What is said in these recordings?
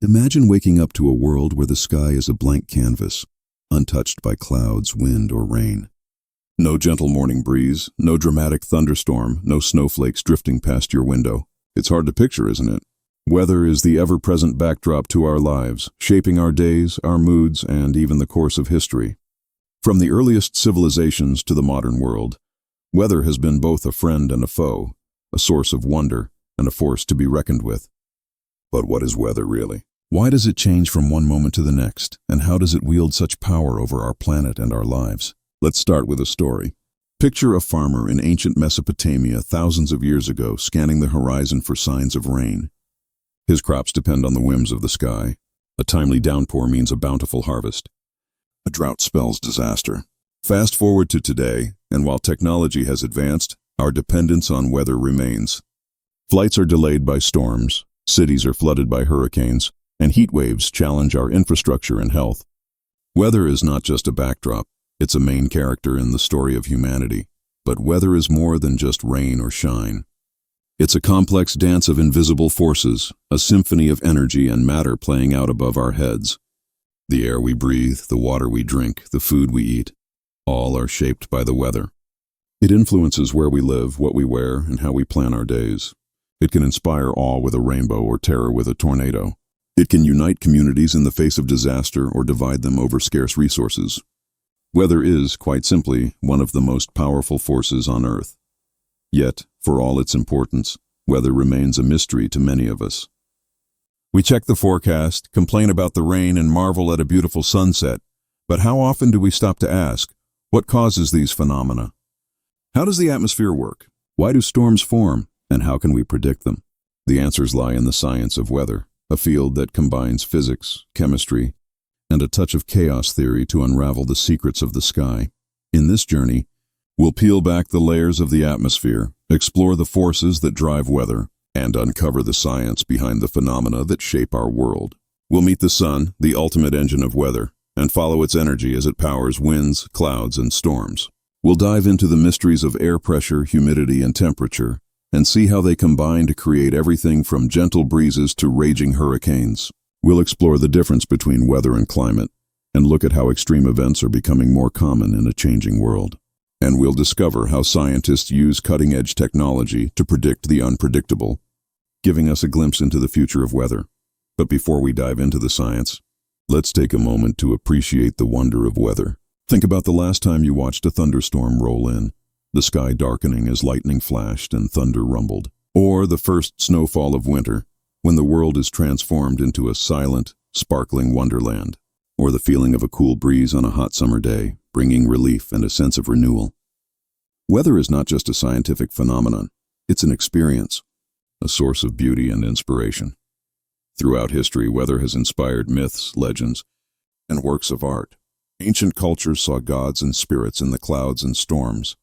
Imagine waking up to a world where the sky is a blank canvas, untouched by clouds, wind, or rain. No gentle morning breeze, no dramatic thunderstorm, no snowflakes drifting past your window. It's hard to picture, isn't it? Weather is the ever-present backdrop to our lives, shaping our days, our moods, and even the course of history. From the earliest civilizations to the modern world, weather has been both a friend and a foe, a source of wonder and a force to be reckoned with. But what is weather really? Why does it change from one moment to the next, and how does it wield such power over our planet and our lives? Let's start with a story. Picture a farmer in ancient Mesopotamia thousands of years ago scanning the horizon for signs of rain. His crops depend on the whims of the sky. A timely downpour means a bountiful harvest. A drought spells disaster. Fast forward to today, and while technology has advanced, our dependence on weather remains. Flights are delayed by storms, cities are flooded by hurricanes, and heat waves challenge our infrastructure and health. Weather is not just a backdrop, it's a main character in the story of humanity. But weather is more than just rain or shine. It's a complex dance of invisible forces, a symphony of energy and matter playing out above our heads. The air we breathe, the water we drink, the food we eat, all are shaped by the weather. It influences where we live, what we wear, and how we plan our days. It can inspire awe with a rainbow or terror with a tornado. It can unite communities in the face of disaster or divide them over scarce resources. Weather is, quite simply, one of the most powerful forces on Earth. Yet, for all its importance, weather remains a mystery to many of us. We check the forecast, complain about the rain, and marvel at a beautiful sunset. But how often do we stop to ask, what causes these phenomena? How does the atmosphere work? Why do storms form? And how can we predict them? The answers lie in the science of weather, a field that combines physics, chemistry, and a touch of chaos theory to unravel the secrets of the sky. In this journey, we'll peel back the layers of the atmosphere, explore the forces that drive weather, and uncover the science behind the phenomena that shape our world. We'll meet the sun, the ultimate engine of weather, and follow its energy as it powers winds, clouds, and storms. We'll dive into the mysteries of air pressure, humidity, and temperature, and see how they combine to create everything from gentle breezes to raging hurricanes. We'll explore the difference between weather and climate, and look at how extreme events are becoming more common in a changing world. And we'll discover how scientists use cutting-edge technology to predict the unpredictable, giving us a glimpse into the future of weather. But before we dive into the science, let's take a moment to appreciate the wonder of weather. Think about the last time you watched a thunderstorm roll in, the sky darkening as lightning flashed and thunder rumbled. Or the first snowfall of winter, when the world is transformed into a silent, sparkling wonderland. Or the feeling of a cool breeze on a hot summer day, bringing relief and a sense of renewal. Weather is not just a scientific phenomenon, it's an experience, a source of beauty and inspiration. Throughout history, weather has inspired myths, legends, and works of art. Ancient cultures saw gods and spirits in the clouds and storms,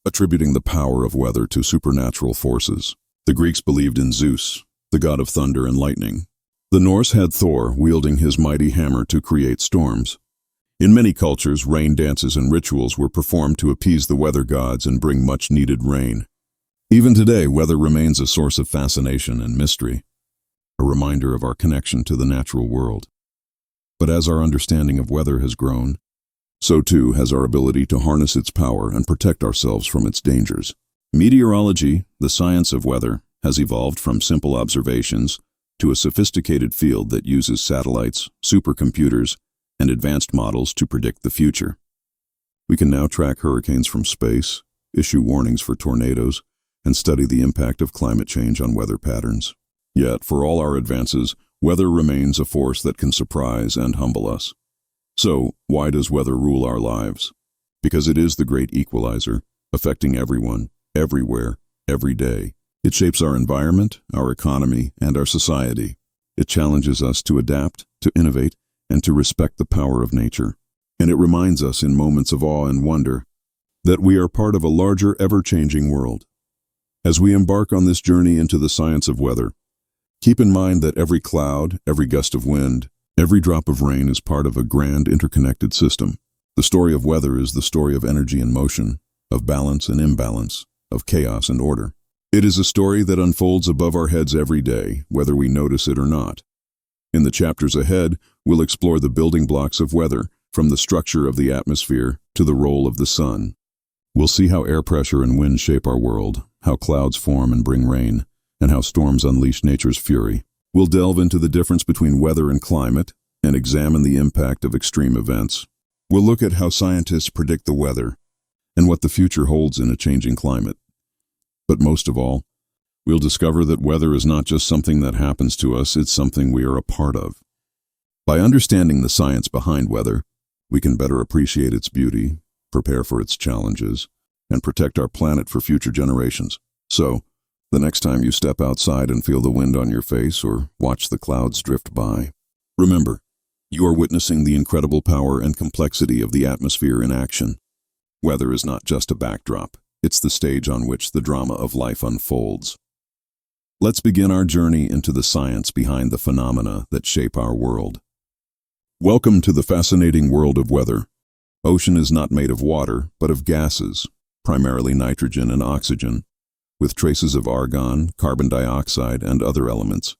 attributing the power of weather to supernatural forces. The Greeks believed in Zeus, the god of thunder and lightning. The Norse had Thor wielding his mighty hammer to create storms. In many cultures, rain dances and rituals were performed to appease the weather gods and bring much-needed rain. Even today, weather remains a source of fascination and mystery, a reminder of our connection to the natural world. But as our understanding of weather has grown, so too has our ability to harness its power and protect ourselves from its dangers. Meteorology, the science of weather, has evolved from simple observations to a sophisticated field that uses satellites, supercomputers, and advanced models to predict the future. We can now track hurricanes from space, issue warnings for tornadoes, and study the impact of climate change on weather patterns. Yet, for all our advances, weather remains a force that can surprise and humble us. So, why does weather rule our lives? Because it is the great equalizer, affecting everyone, everywhere, every day. It shapes our environment, our economy, and our society. It challenges us to adapt, to innovate, and to respect the power of nature. And it reminds us in moments of awe and wonder that we are part of a larger, ever-changing world. As we embark on this journey into the science of weather, keep in mind that every cloud, every gust of wind, every drop of rain is part of a grand interconnected system. The story of weather is the story of energy and motion, of balance and imbalance, of chaos and order. It is a story that unfolds above our heads every day, whether we notice it or not. In the chapters ahead, we'll explore the building blocks of weather, from the structure of the atmosphere to the role of the sun. We'll see how air pressure and wind shape our world, how clouds form and bring rain, and how storms unleash nature's fury. We'll delve into the difference between weather and climate and examine the impact of extreme events. We'll look at how scientists predict the weather and what the future holds in a changing climate. But most of all, we'll discover that weather is not just something that happens to us, it's something we are a part of. By understanding the science behind weather, we can better appreciate its beauty, prepare for its challenges, and protect our planet for future generations. So, the next time you step outside and feel the wind on your face or watch the clouds drift by, remember, you are witnessing the incredible power and complexity of the atmosphere in action. Weather is not just a backdrop, it's the stage on which the drama of life unfolds. Let's begin our journey into the science behind the phenomena that shape our world. Welcome to the fascinating world of weather. Ocean is not made of water, but of gases, primarily nitrogen and oxygen, with traces of argon, carbon dioxide, and other elements.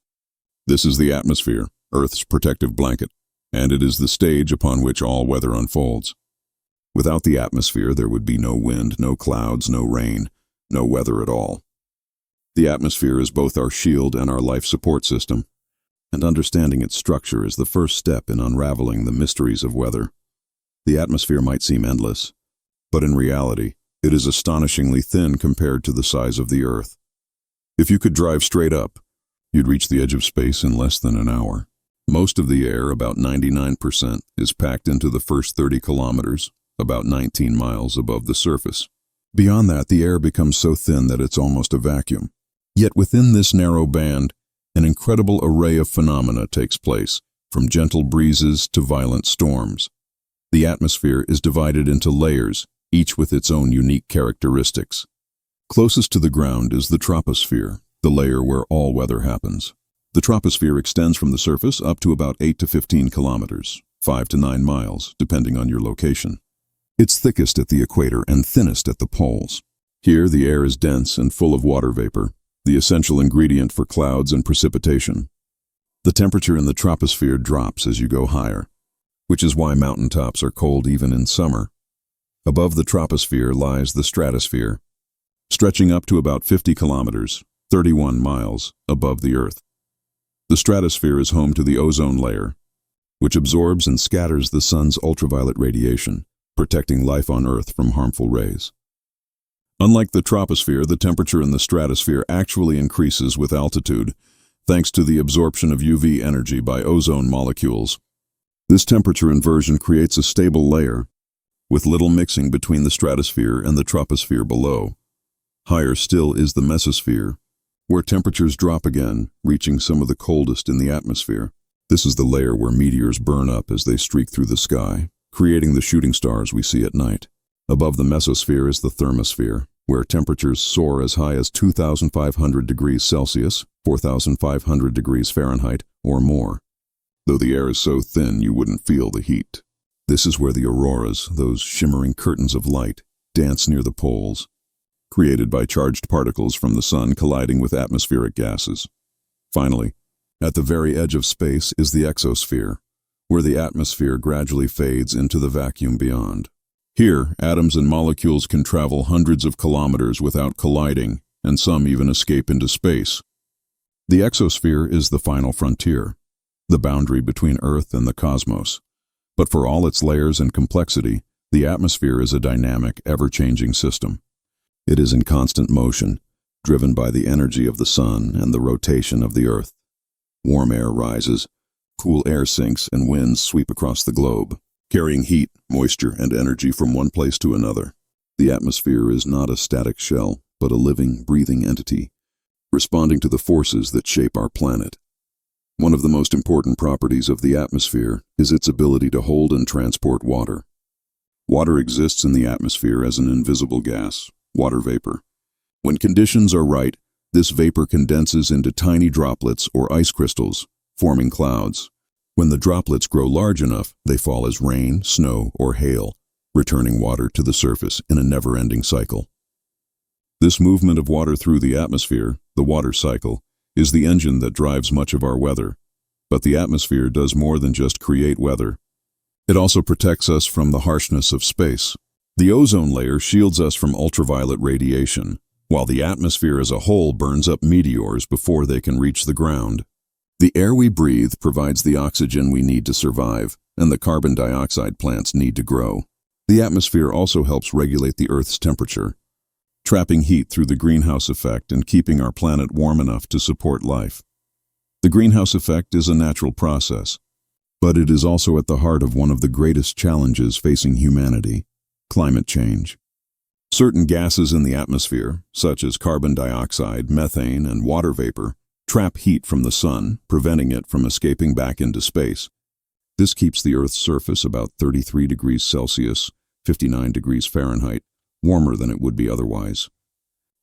This is the atmosphere, Earth's protective blanket, and it is the stage upon which all weather unfolds. Without the atmosphere, there would be no wind, no clouds, no rain, no weather at all. The atmosphere is both our shield and our life support system, and understanding its structure is the first step in unraveling the mysteries of weather. The atmosphere might seem endless, but in reality, it is astonishingly thin compared to the size of the Earth. If you could drive straight up, you'd reach the edge of space in less than an hour. Most of the air, about 99%, is packed into the first 30 kilometers, about 19 miles above the surface. Beyond that, the air becomes so thin that it's almost a vacuum. Yet within this narrow band, an incredible array of phenomena takes place, from gentle breezes to violent storms. The atmosphere is divided into layers, each with its own unique characteristics. Closest to the ground is the troposphere, the layer where all weather happens. The troposphere extends from the surface up to about 8 to 15 kilometers, 5 to 9 miles, depending on your location. It's thickest at the equator and thinnest at the poles. Here, the air is dense and full of water vapor, the essential ingredient for clouds and precipitation. The temperature in the troposphere drops as you go higher, which is why mountaintops are cold even in summer. Above the troposphere lies the stratosphere, stretching up to about 50 kilometers, 31 miles, above the Earth. The stratosphere is home to the ozone layer, which absorbs and scatters the sun's ultraviolet radiation, protecting life on Earth from harmful rays. Unlike the troposphere, the temperature in the stratosphere actually increases with altitude, thanks to the absorption of UV energy by ozone molecules. This temperature inversion creates a stable layer, with little mixing between the stratosphere and the troposphere below. Higher still is the mesosphere, where temperatures drop again, reaching some of the coldest in the atmosphere. This is the layer where meteors burn up as they streak through the sky, creating the shooting stars we see at night. Above the mesosphere is the thermosphere, where temperatures soar as high as 2,500 degrees Celsius, 4,500 degrees Fahrenheit, or more. Though the air is so thin you wouldn't feel the heat. This is where the auroras, those shimmering curtains of light, dance near the poles, created by charged particles from the sun colliding with atmospheric gases. Finally, at the very edge of space is the exosphere, where the atmosphere gradually fades into the vacuum beyond. Here, atoms and molecules can travel hundreds of kilometers without colliding, and some even escape into space. The exosphere is the final frontier, the boundary between Earth and the cosmos. But for all its layers and complexity, the atmosphere is a dynamic, ever-changing system. It is in constant motion, driven by the energy of the sun and the rotation of the Earth. Warm air rises, cool air sinks, and winds sweep across the globe, carrying heat, moisture, and energy from one place to another. The atmosphere is not a static shell, but a living, breathing entity, responding to the forces that shape our planet. One of the most important properties of the atmosphere is its ability to hold and transport water. Water exists in the atmosphere as an invisible gas, water vapor. When conditions are right, this vapor condenses into tiny droplets or ice crystals, forming clouds. When the droplets grow large enough, they fall as rain, snow, or hail, returning water to the surface in a never-ending cycle. This movement of water through the atmosphere, the water cycle, is the engine that drives much of our weather. But the atmosphere does more than just create weather. It also protects us from the harshness of space. The ozone layer shields us from ultraviolet radiation, while the atmosphere as a whole burns up meteors before they can reach the ground. The air we breathe provides the oxygen we need to survive, and the carbon dioxide plants need to grow. The atmosphere also helps regulate the Earth's temperature, trapping heat through the greenhouse effect and keeping our planet warm enough to support life. The greenhouse effect is a natural process, but it is also at the heart of one of the greatest challenges facing humanity: climate change. Certain gases in the atmosphere, such as carbon dioxide, methane, and water vapor, trap heat from the sun, preventing it from escaping back into space. This keeps the Earth's surface about 33 degrees Celsius, 59 degrees Fahrenheit, warmer than it would be otherwise.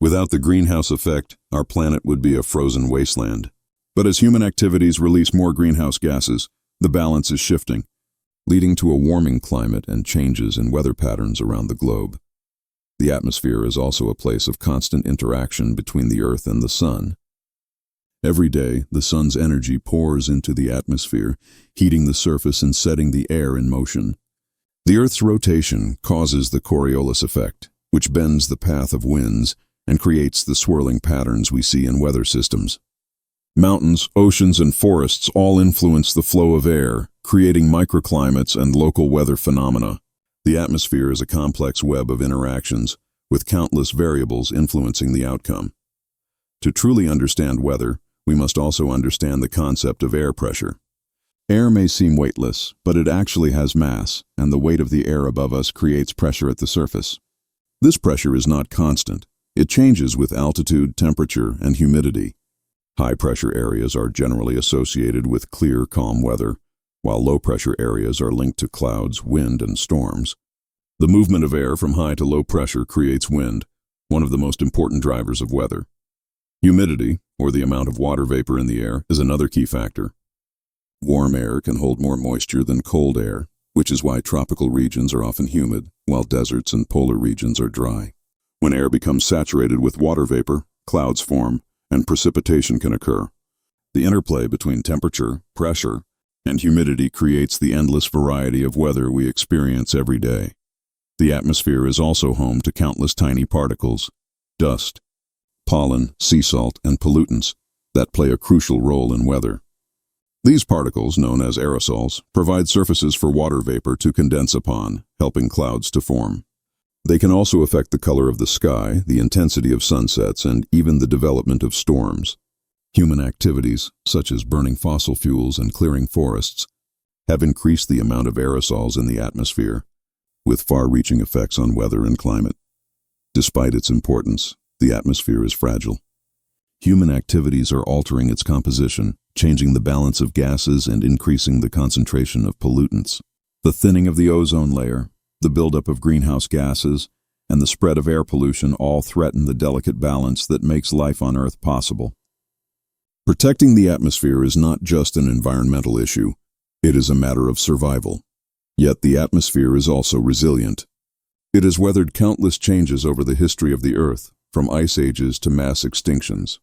Without the greenhouse effect, our planet would be a frozen wasteland. But as human activities release more greenhouse gases, the balance is shifting, leading to a warming climate and changes in weather patterns around the globe. The atmosphere is also a place of constant interaction between the Earth and the sun. Every day, the sun's energy pours into the atmosphere, heating the surface and setting the air in motion. The Earth's rotation causes the Coriolis effect, which bends the path of winds and creates the swirling patterns we see in weather systems. Mountains, oceans, and forests all influence the flow of air, creating microclimates and local weather phenomena. The atmosphere is a complex web of interactions, with countless variables influencing the outcome. To truly understand weather, we must also understand the concept of air pressure. Air may seem weightless, but it actually has mass, and the weight of the air above us creates pressure at the surface. This pressure is not constant. It changes with altitude, temperature, and humidity. High-pressure areas are generally associated with clear, calm weather, while low-pressure areas are linked to clouds, wind, and storms. The movement of air from high to low pressure creates wind, one of the most important drivers of weather. Humidity, or the amount of water vapor in the air, is another key factor. Warm air can hold more moisture than cold air, which is why tropical regions are often humid, while deserts and polar regions are dry. When air becomes saturated with water vapor, clouds form, and precipitation can occur. The interplay between temperature, pressure, and humidity creates the endless variety of weather we experience every day. The atmosphere is also home to countless tiny particles, dust, pollen, sea salt, and pollutants that play a crucial role in weather. These particles, known as aerosols, provide surfaces for water vapor to condense upon, helping clouds to form. They can also affect the color of the sky, the intensity of sunsets, and even the development of storms. Human activities, such as burning fossil fuels and clearing forests, have increased the amount of aerosols in the atmosphere, with far-reaching effects on weather and climate. Despite its importance, the atmosphere is fragile. Human activities are altering its composition, changing the balance of gases and increasing the concentration of pollutants. The thinning of the ozone layer, the buildup of greenhouse gases, and the spread of air pollution all threaten the delicate balance that makes life on Earth possible. Protecting the atmosphere is not just an environmental issue, it is a matter of survival. Yet the atmosphere is also resilient. It has weathered countless changes over the history of the Earth, from ice ages to mass extinctions.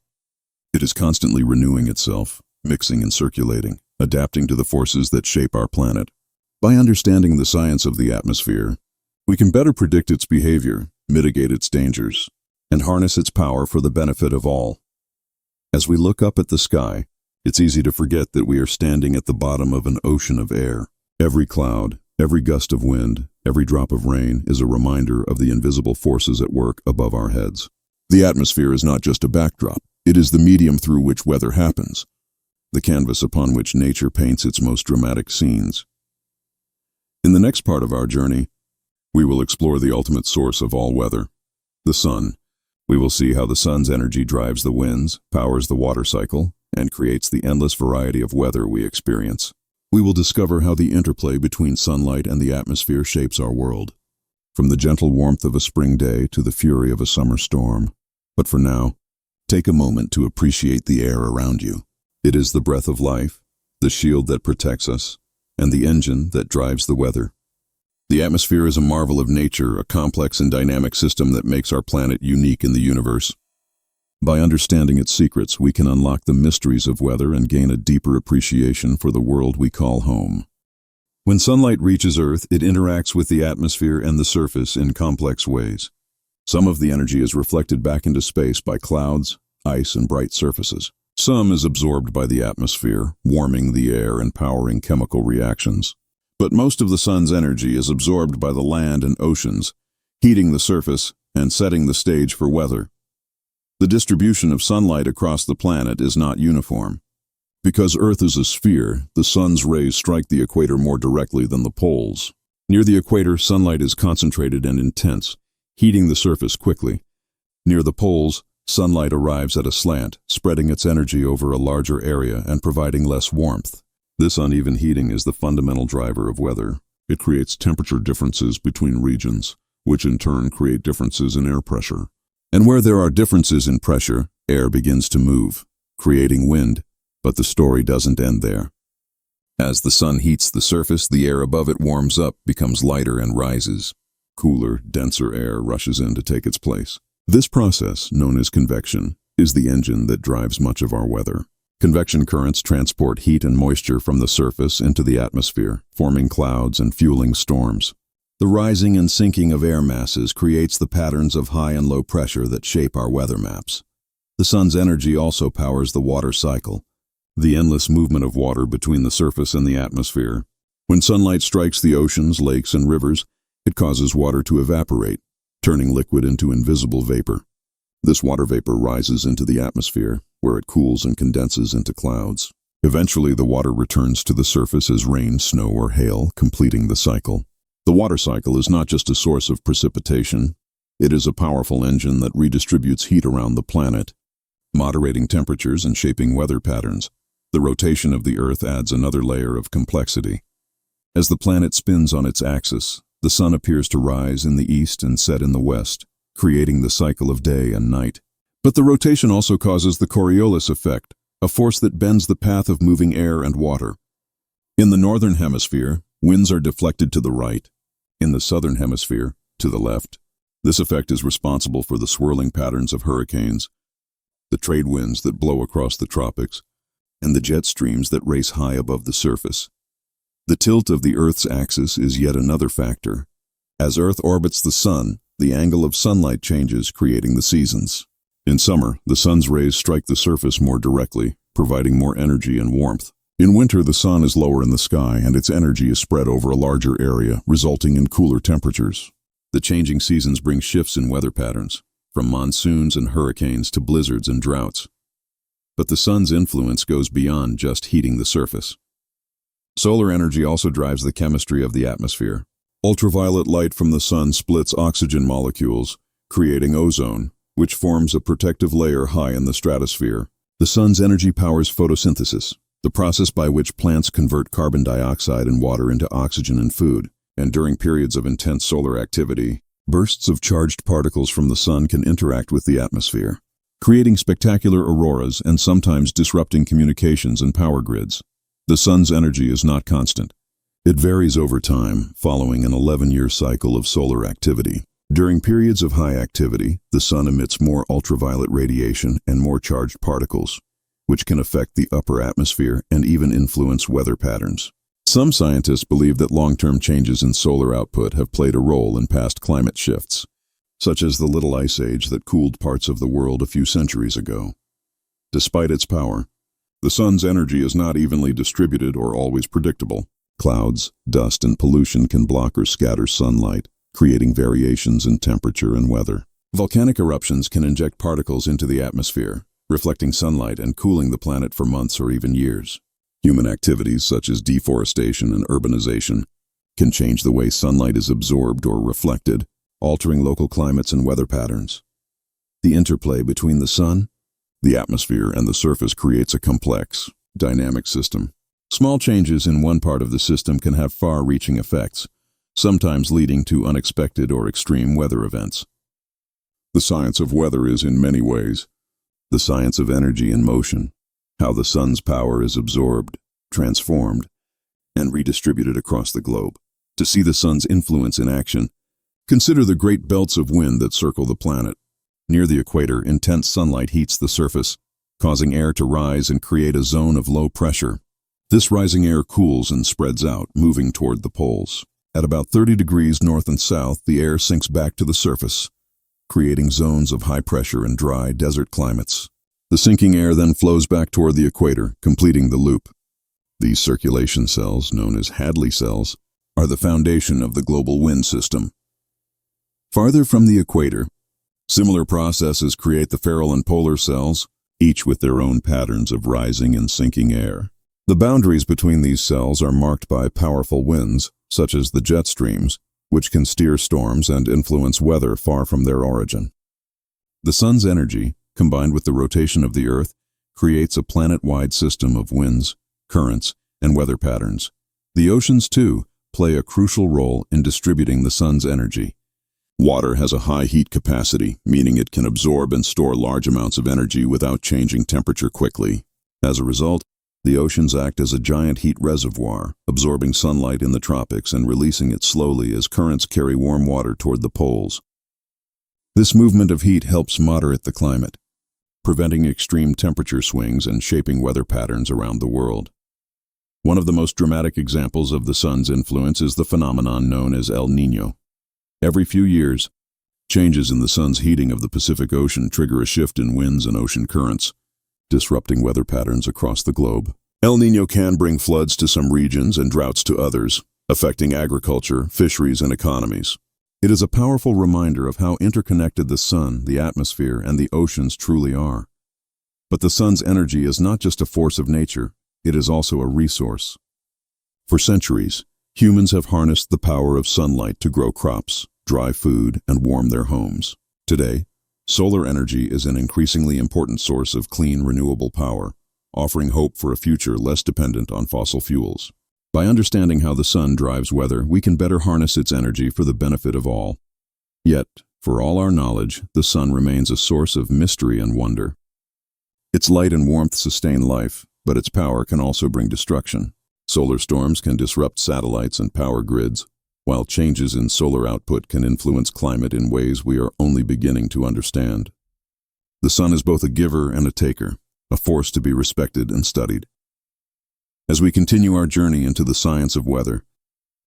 It is constantly renewing itself, mixing and circulating, adapting to the forces that shape our planet. By understanding the science of the atmosphere, we can better predict its behavior, mitigate its dangers, and harness its power for the benefit of all. As we look up at the sky, it's easy to forget that we are standing at the bottom of an ocean of air. Every cloud, every gust of wind, every drop of rain is a reminder of the invisible forces at work above our heads. The atmosphere is not just a backdrop, it is the medium through which weather happens, the canvas upon which nature paints its most dramatic scenes. In the next part of our journey, we will explore the ultimate source of all weather, the sun. We will see how the sun's energy drives the winds, powers the water cycle, and creates the endless variety of weather we experience. We will discover how the interplay between sunlight and the atmosphere shapes our world, from the gentle warmth of a spring day to the fury of a summer storm. But for now, take a moment to appreciate the air around you. It is the breath of life, the shield that protects us, and the engine that drives the weather. The atmosphere is a marvel of nature, a complex and dynamic system that makes our planet unique in the universe. By understanding its secrets, we can unlock the mysteries of weather and gain a deeper appreciation for the world we call home. When sunlight reaches Earth, it interacts with the atmosphere and the surface in complex ways. Some of the energy is reflected back into space by clouds, ice, and bright surfaces. Some is absorbed by the atmosphere, warming the air and powering chemical reactions. But most of the sun's energy is absorbed by the land and oceans, heating the surface and setting the stage for weather. The distribution of sunlight across the planet is not uniform. Because Earth is a sphere, the sun's rays strike the equator more directly than the poles. Near the equator, sunlight is concentrated and intense, heating the surface quickly. Near the poles, sunlight arrives at a slant, spreading its energy over a larger area and providing less warmth. This uneven heating is the fundamental driver of weather. It creates temperature differences between regions, which in turn create differences in air pressure. And where there are differences in pressure, air begins to move, creating wind. But the story doesn't end there. As the sun heats the surface, the air above it warms up, becomes lighter, and rises. Cooler, denser air rushes in to take its place. This process, known as convection, is the engine that drives much of our weather. Convection currents transport heat and moisture from the surface into the atmosphere, forming clouds and fueling storms. The rising and sinking of air masses creates the patterns of high and low pressure that shape our weather maps. The sun's energy also powers the water cycle, the endless movement of water between the surface and the atmosphere. When sunlight strikes the oceans, lakes, and rivers, it causes water to evaporate, turning liquid into invisible vapor. This water vapor rises into the atmosphere, where it cools and condenses into clouds. Eventually, the water returns to the surface as rain, snow, or hail, completing the cycle. The water cycle is not just a source of precipitation. It is a powerful engine that redistributes heat around the planet, moderating temperatures and shaping weather patterns. The rotation of the Earth adds another layer of complexity. As the planet spins on its axis, the sun appears to rise in the east and set in the west, creating the cycle of day and night. But the rotation also causes the Coriolis effect, a force that bends the path of moving air and water. In the northern hemisphere, winds are deflected to the right. In the southern hemisphere, to the left. This effect is responsible for the swirling patterns of hurricanes, the trade winds that blow across the tropics, and the jet streams that race high above the surface. The tilt of the Earth's axis is yet another factor. As Earth orbits the sun, the angle of sunlight changes, creating the seasons. In summer, the sun's rays strike the surface more directly, providing more energy and warmth. In winter, the sun is lower in the sky and its energy is spread over a larger area, resulting in cooler temperatures. The changing seasons bring shifts in weather patterns, from monsoons and hurricanes to blizzards and droughts. But the sun's influence goes beyond just heating the surface. Solar energy also drives the chemistry of the atmosphere. Ultraviolet light from the sun splits oxygen molecules, creating ozone, which forms a protective layer high in the stratosphere. The sun's energy powers photosynthesis, the process by which plants convert carbon dioxide and water into oxygen and food. And during periods of intense solar activity, bursts of charged particles from the sun can interact with the atmosphere, creating spectacular auroras and sometimes disrupting communications and power grids. The sun's energy is not constant. It varies over time, following an 11-year cycle of solar activity. During periods of high activity, the sun emits more ultraviolet radiation and more charged particles, which can affect the upper atmosphere and even influence weather patterns. Some scientists believe that long-term changes in solar output have played a role in past climate shifts, such as the Little Ice Age that cooled parts of the world a few centuries ago. Despite its power, the sun's energy is not evenly distributed or always predictable. Clouds, dust, and pollution can block or scatter sunlight, creating variations in temperature and weather. Volcanic eruptions can inject particles into the atmosphere, reflecting sunlight and cooling the planet for months or even years. Human activities such as deforestation and urbanization can change the way sunlight is absorbed or reflected, altering local climates and weather patterns. The interplay between the sun, the atmosphere, and the surface creates a complex, dynamic system. Small changes in one part of the system can have far-reaching effects, sometimes leading to unexpected or extreme weather events. The science of weather is, in many ways, the science of energy and motion, how the sun's power is absorbed, transformed, and redistributed across the globe. To see the sun's influence in action, consider the great belts of wind that circle the planet. Near the equator, intense sunlight heats the surface, causing air to rise and create a zone of low pressure. This rising air cools and spreads out, moving toward the poles. At about 30 degrees north and south, the air sinks back to the surface, creating zones of high pressure and dry desert climates. The sinking air then flows back toward the equator, completing the loop. These circulation cells, known as Hadley cells, are the foundation of the global wind system. Farther from the equator, similar processes create the feral and polar cells, each with their own patterns of rising and sinking air. The boundaries between these cells are marked by powerful winds, such as the jet streams, which can steer storms and influence weather far from their origin. The sun's energy, combined with the rotation of the Earth, creates a planet-wide system of winds, currents, and weather patterns. The oceans, too, play a crucial role in distributing the sun's energy. Water has a high heat capacity, meaning it can absorb and store large amounts of energy without changing temperature quickly. As a result, the oceans act as a giant heat reservoir, absorbing sunlight in the tropics and releasing it slowly as currents carry warm water toward the poles. This movement of heat helps moderate the climate, preventing extreme temperature swings and shaping weather patterns around the world. One of the most dramatic examples of the sun's influence is the phenomenon known as El Niño. Every few years, changes in the sun's heating of the Pacific Ocean trigger a shift in winds and ocean currents, disrupting weather patterns across the globe. El Niño can bring floods to some regions and droughts to others, affecting agriculture, fisheries, and economies. It is a powerful reminder of how interconnected the sun, the atmosphere, and the oceans truly are. But the sun's energy is not just a force of nature, it is also a resource. For centuries, humans have harnessed the power of sunlight to grow crops, dry food, and warm their homes. Today, solar energy is an increasingly important source of clean, renewable power, offering hope for a future less dependent on fossil fuels. By understanding how the sun drives weather, we can better harness its energy for the benefit of all. Yet, for all our knowledge, the sun remains a source of mystery and wonder. Its light and warmth sustain life, but its power can also bring destruction. Solar storms can disrupt satellites and power grids, while changes in solar output can influence climate in ways we are only beginning to understand. The sun is both a giver and a taker, a force to be respected and studied. As we continue our journey into the science of weather,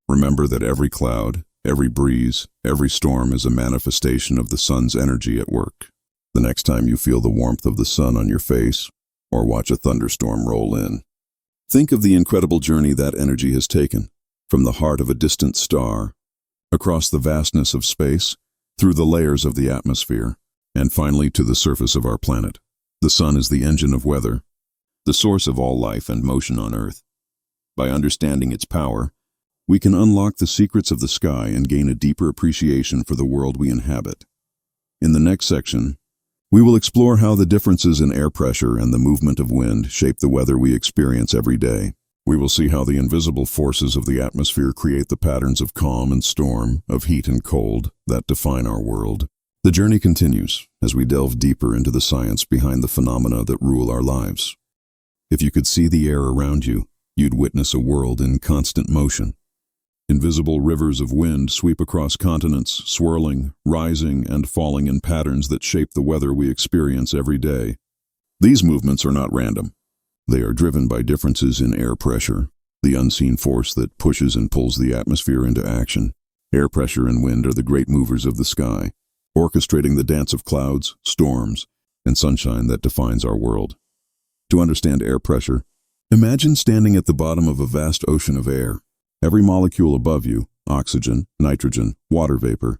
remember that every cloud, every breeze, every storm is a manifestation of the sun's energy at work. The next time you feel the warmth of the sun on your face, or watch a thunderstorm roll in, think of the incredible journey that energy has taken, from the heart of a distant star, across the vastness of space, through the layers of the atmosphere, and finally to the surface of our planet. The sun is the engine of weather, the source of all life and motion on Earth. By understanding its power, we can unlock the secrets of the sky and gain a deeper appreciation for the world we inhabit. In the next section, we will explore how the differences in air pressure and the movement of wind shape the weather we experience every day. We will see how the invisible forces of the atmosphere create the patterns of calm and storm, of heat and cold, that define our world. The journey continues as we delve deeper into the science behind the phenomena that rule our lives. If you could see the air around you, you'd witness a world in constant motion. Invisible rivers of wind sweep across continents, swirling, rising, and falling in patterns that shape the weather we experience every day. These movements are not random. They are driven by differences in air pressure, the unseen force that pushes and pulls the atmosphere into action. Air pressure and wind are the great movers of the sky, orchestrating the dance of clouds, storms, and sunshine that defines our world. To understand air pressure, imagine standing at the bottom of a vast ocean of air. Every molecule above you, oxygen, nitrogen, water vapor,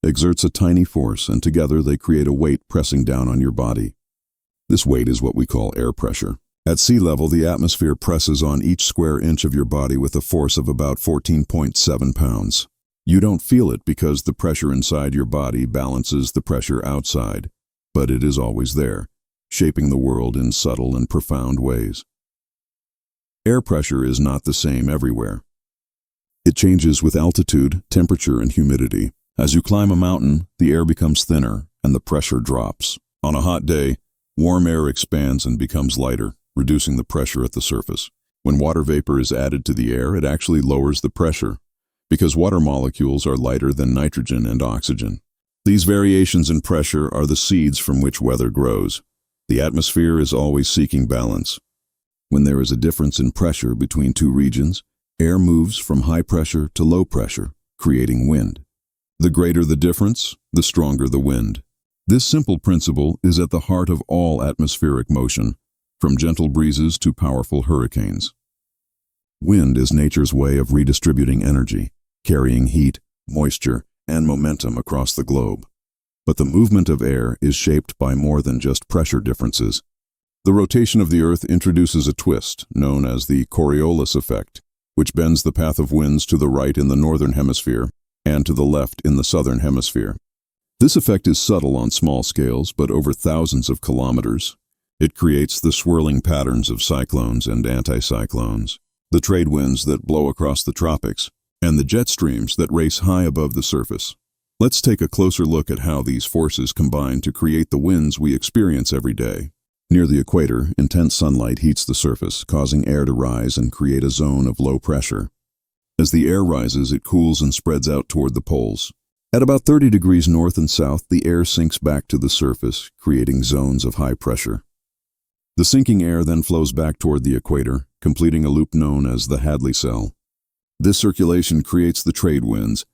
exerts a tiny force, and together they create a weight pressing down on your body. This weight is what we call air pressure. At sea level, the atmosphere presses on each square inch of your body with a force of about 14.7 pounds. You don't feel it because the pressure inside your body balances the pressure outside, but it is always there, shaping the world in subtle and profound ways. Air pressure is not the same everywhere. It changes with altitude, temperature, and humidity. As you climb a mountain, the air becomes thinner and the pressure drops. On a hot day, warm air expands and becomes lighter, reducing the pressure at the surface. When water vapor is added to the air, it actually lowers the pressure, because water molecules are lighter than nitrogen and oxygen. These variations in pressure are the seeds from which weather grows. The atmosphere is always seeking balance. When there is a difference in pressure between two regions, air moves from high pressure to low pressure, creating wind. The greater the difference, the stronger the wind. This simple principle is at the heart of all atmospheric motion, from gentle breezes to powerful hurricanes. Wind is nature's way of redistributing energy, carrying heat, moisture, and momentum across the globe. But the movement of air is shaped by more than just pressure differences. The rotation of the Earth introduces a twist, known as the Coriolis effect, which bends the path of winds to the right in the northern hemisphere and to the left in the southern hemisphere. This effect is subtle on small scales, but over thousands of kilometers. It creates the swirling patterns of cyclones and anticyclones, the trade winds that blow across the tropics, and the jet streams that race high above the surface. Let's take a closer look at how these forces combine to create the winds we experience every day. Near the equator, intense sunlight heats the surface, causing air to rise and create a zone of low pressure. As the air rises, it cools and spreads out toward the poles. At about 30 degrees north and south, the air sinks back to the surface, creating zones of high pressure. The sinking air then flows back toward the equator, completing a loop known as the Hadley cell. This circulation creates the trade winds,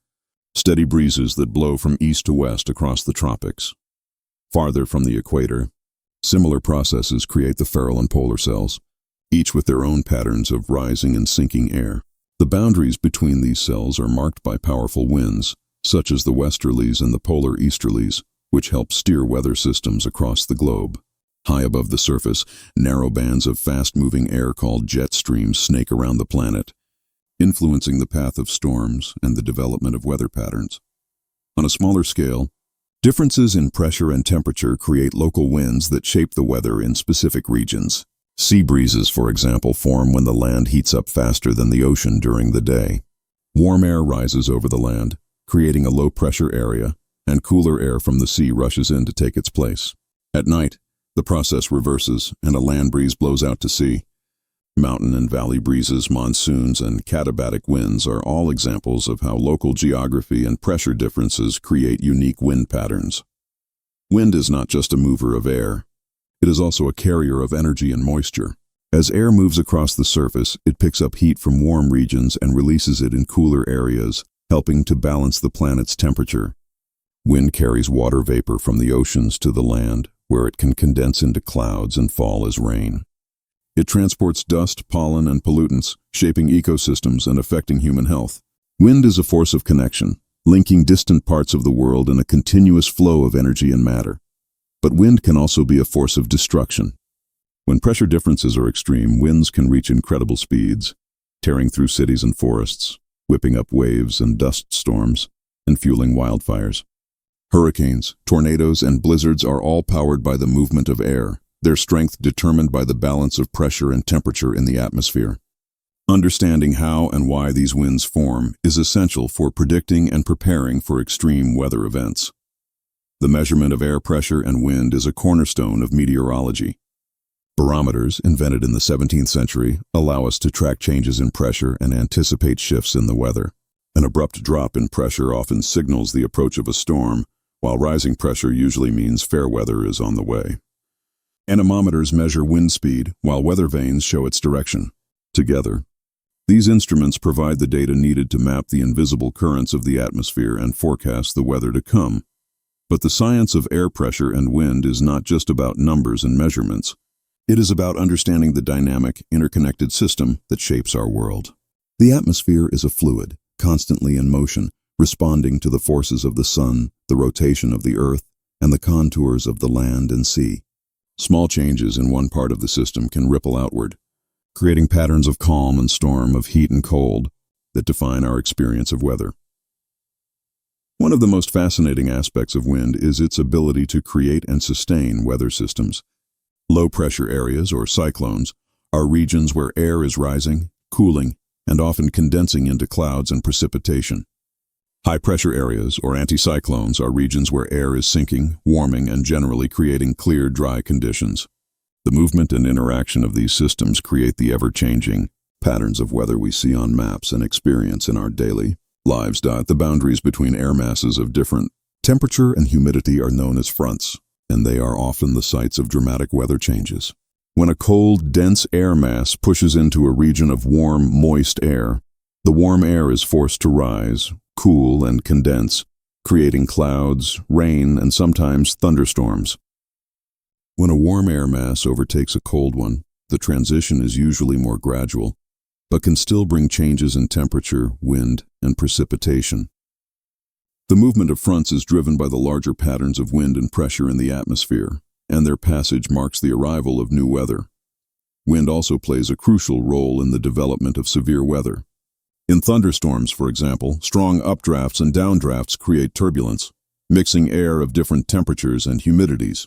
steady breezes that blow from east to west across the tropics. Farther from the equator, similar processes create the feral and polar cells, each with their own patterns of rising and sinking air. The boundaries between these cells are marked by powerful winds, such as the westerlies and the polar easterlies, which help steer weather systems across the globe. High above the surface, narrow bands of fast-moving air called jet streams snake around the planet, influencing the path of storms and the development of weather patterns. On a smaller scale, differences in pressure and temperature create local winds that shape the weather in specific regions. Sea breezes, for example, form when the land heats up faster than the ocean during the day. Warm air rises over the land, creating a low-pressure area, and cooler air from the sea rushes in to take its place. At night, the process reverses, and a land breeze blows out to sea. Mountain and valley breezes, monsoons, and katabatic winds are all examples of how local geography and pressure differences create unique wind patterns. Wind is not just a mover of air. It is also a carrier of energy and moisture. As air moves across the surface, it picks up heat from warm regions and releases it in cooler areas, helping to balance the planet's temperature. Wind carries water vapor from the oceans to the land, where it can condense into clouds and fall as rain. It transports dust, pollen, and pollutants, shaping ecosystems and affecting human health. Wind is a force of connection, linking distant parts of the world in a continuous flow of energy and matter. But wind can also be a force of destruction. When pressure differences are extreme, winds can reach incredible speeds, tearing through cities and forests, whipping up waves and dust storms, and fueling wildfires. Hurricanes, tornadoes, and blizzards are all powered by the movement of air, their strength determined by the balance of pressure and temperature in the atmosphere. Understanding how and why these winds form is essential for predicting and preparing for extreme weather events. The measurement of air pressure and wind is a cornerstone of meteorology. Barometers, invented in the 17th century, allow us to track changes in pressure and anticipate shifts in the weather. An abrupt drop in pressure often signals the approach of a storm, while rising pressure usually means fair weather is on the way. Anemometers measure wind speed, while weather vanes show its direction. Together, these instruments provide the data needed to map the invisible currents of the atmosphere and forecast the weather to come. But the science of air pressure and wind is not just about numbers and measurements. It is about understanding the dynamic, interconnected system that shapes our world. The atmosphere is a fluid, constantly in motion, responding to the forces of the sun, the rotation of the earth, and the contours of the land and sea. Small changes in one part of the system can ripple outward, creating patterns of calm and storm, of heat and cold, that define our experience of weather. One of the most fascinating aspects of wind is its ability to create and sustain weather systems. Low-pressure areas, or cyclones, are regions where air is rising, cooling, and often condensing into clouds and precipitation. High-pressure areas, or anticyclones, are regions where air is sinking, warming, and generally creating clear, dry conditions. The movement and interaction of these systems create the ever-changing patterns of weather we see on maps and experience in our daily lives. The boundaries between air masses of different Temperature and humidity are known as fronts, and they are often the sites of dramatic weather changes. When a cold, dense air mass pushes into a region of warm, moist air, the warm air is forced to rise, cool, and condense, creating clouds, rain, and sometimes thunderstorms. When a warm air mass overtakes a cold one, the transition is usually more gradual, but can still bring changes in temperature, wind, and precipitation. The movement of fronts is driven by the larger patterns of wind and pressure in the atmosphere, and their passage marks the arrival of new weather. Wind also plays a crucial role in the development of severe weather. In thunderstorms, for example, strong updrafts and downdrafts create turbulence, mixing air of different temperatures and humidities.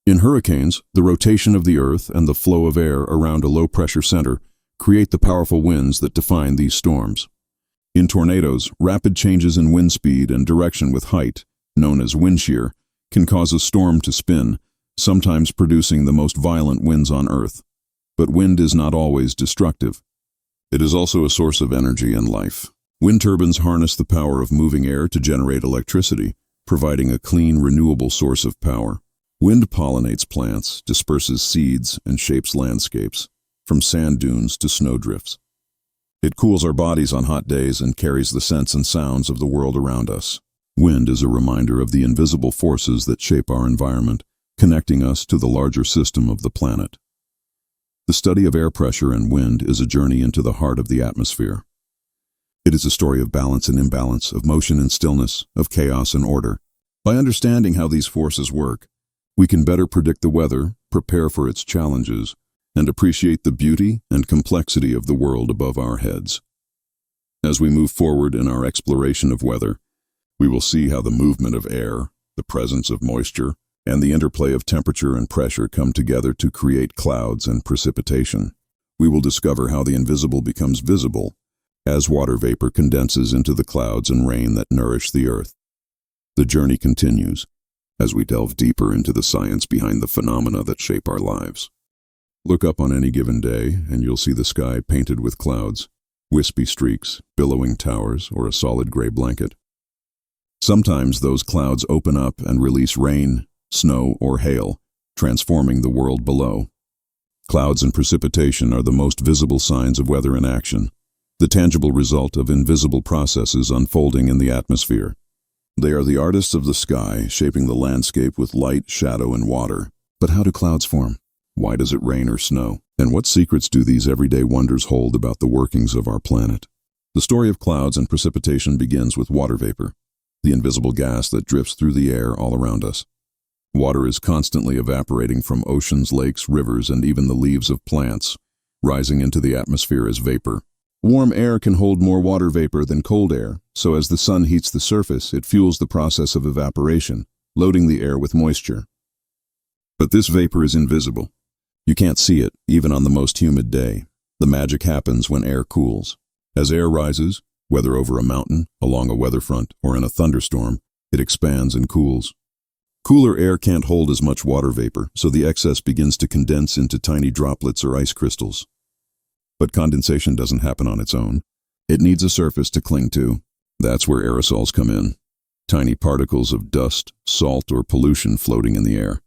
In hurricanes, the rotation of the earth and the flow of air around a low-pressure center create the powerful winds that define these storms. In tornadoes, rapid changes in wind speed and direction with height, known as wind shear, can cause a storm to spin, sometimes producing the most violent winds on Earth. But wind is not always destructive. It is also a source of energy and life. Wind turbines harness the power of moving air to generate electricity, providing a clean, renewable source of power. Wind pollinates plants, disperses seeds, and shapes landscapes, from sand dunes to snowdrifts. It cools our bodies on hot days and carries the scents and sounds of the world around us. Wind is a reminder of the invisible forces that shape our environment, connecting us to the larger system of the planet. The study of air pressure and wind is a journey into the heart of the atmosphere. It is a story of balance and imbalance, of motion and stillness, of chaos and order. By understanding how these forces work, we can better predict the weather, prepare for its challenges, and appreciate the beauty and complexity of the world above our heads. As we move forward in our exploration of weather, we will see how the movement of air, the presence of moisture, and the interplay of temperature and pressure come together to create clouds and precipitation. We will discover how the invisible becomes visible as water vapor condenses into the clouds and rain that nourish the earth. The journey continues as we delve deeper into the science behind the phenomena that shape our lives. Look up on any given day, and you'll see the sky painted with clouds, wispy streaks, billowing towers, or a solid gray blanket. Sometimes those clouds open up and release rain, snow, or hail, transforming the world below. Clouds and precipitation are the most visible signs of weather in action, the tangible result of invisible processes unfolding in the atmosphere. They are the artists of the sky, shaping the landscape with light, shadow, and water. But how do clouds form? Why does it rain or snow? And what secrets do these everyday wonders hold about the workings of our planet? The story of clouds and precipitation begins with water vapor, the invisible gas that drifts through the air all around us. Water is constantly evaporating from oceans, lakes, rivers, and even the leaves of plants, rising into the atmosphere as vapor. Warm air can hold more water vapor than cold air, so as the sun heats the surface, it fuels the process of evaporation, loading the air with moisture. But this vapor is invisible. You can't see it, even on the most humid day. The magic happens when air cools. As air rises, whether over a mountain, along a weather front, or in a thunderstorm, it expands and cools. Cooler air can't hold as much water vapor, so the excess begins to condense into tiny droplets or ice crystals. But condensation doesn't happen on its own. It needs a surface to cling to. That's where aerosols come in. Tiny particles of dust, salt, or pollution floating in the air.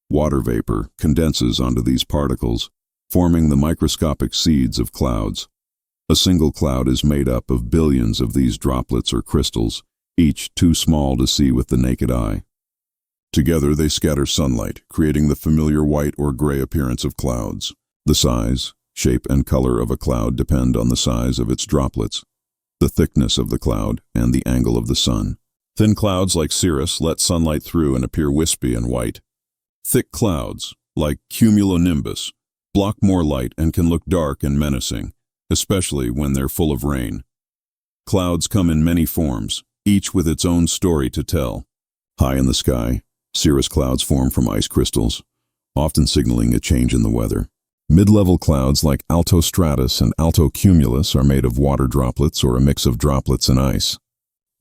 Water vapor condenses onto these particles, forming the microscopic seeds of clouds. A single cloud is made up of billions of these droplets or crystals, each too small to see with the naked eye. Together they scatter sunlight, creating the familiar white or gray appearance of clouds. The size, shape, and color of a cloud depend on the size of its droplets, the thickness of the cloud, and the angle of the sun. Thin clouds like cirrus let sunlight through and appear wispy and white. Thick clouds, like cumulonimbus, block more light and can look dark and menacing, especially when they're full of rain. Clouds come in many forms, each with its own story to tell. High in the sky, cirrus clouds form from ice crystals, often signaling a change in the weather. Mid-level clouds like altostratus and altocumulus are made of water droplets or a mix of droplets and ice.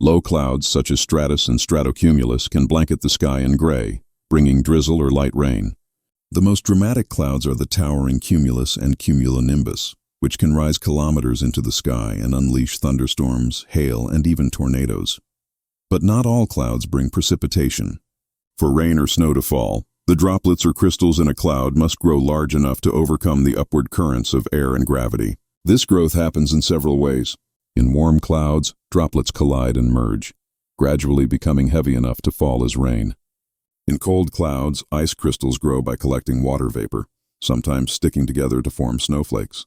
Low clouds such as stratus and stratocumulus can blanket the sky in gray, bringing drizzle or light rain. The most dramatic clouds are the towering cumulus and cumulonimbus, which can rise kilometers into the sky and unleash thunderstorms, hail, and even tornadoes. But not all clouds bring precipitation. For rain or snow to fall, the droplets or crystals in a cloud must grow large enough to overcome the upward currents of air and gravity. This growth happens in several ways. In warm clouds, droplets collide and merge, gradually becoming heavy enough to fall as rain. In cold clouds, ice crystals grow by collecting water vapor, sometimes sticking together to form snowflakes.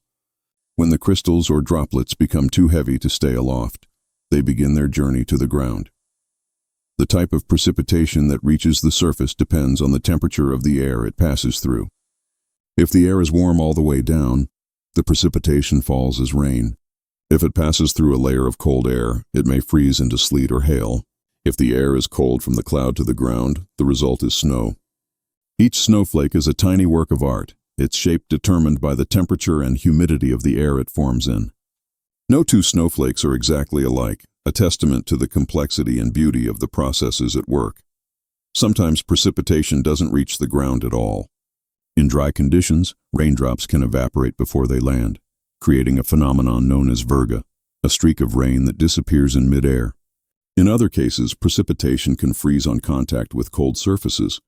When the crystals or droplets become too heavy to stay aloft, they begin their journey to the ground. The type of precipitation that reaches the surface depends on the temperature of the air it passes through. If the air is warm all the way down, the precipitation falls as rain. If it passes through a layer of cold air, it may freeze into sleet or hail. If the air is cold from the cloud to the ground, the result is snow. Each snowflake is a tiny work of art, its shape determined by the temperature and humidity of the air it forms in. No two snowflakes are exactly alike, a testament to the complexity and beauty of the processes at work. Sometimes precipitation doesn't reach the ground at all. In dry conditions, raindrops can evaporate before they land, creating a phenomenon known as virga, a streak of rain that disappears in midair. In other cases, precipitation can freeze on contact with cold surfaces,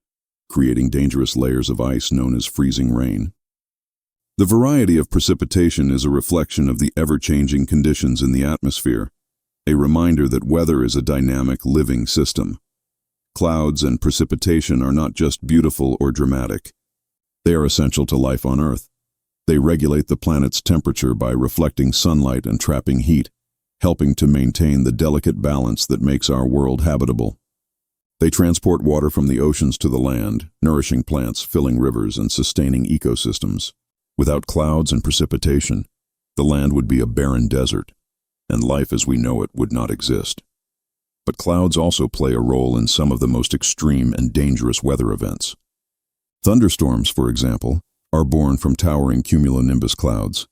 creating dangerous layers of ice known as freezing rain. The variety of precipitation is a reflection of the ever-changing conditions in the atmosphere, a reminder that weather is a dynamic, living system. Clouds and precipitation are not just beautiful or dramatic. They are essential to life on Earth. They regulate the planet's temperature by reflecting sunlight and trapping heat, helping to maintain the delicate balance that makes our world habitable. They transport water from the oceans to the land, nourishing plants, filling rivers, and sustaining ecosystems. Without clouds and precipitation, the land would be a barren desert, and life as we know it would not exist. But clouds also play a role in some of the most extreme and dangerous weather events. Thunderstorms, for example, are born from towering cumulonimbus clouds,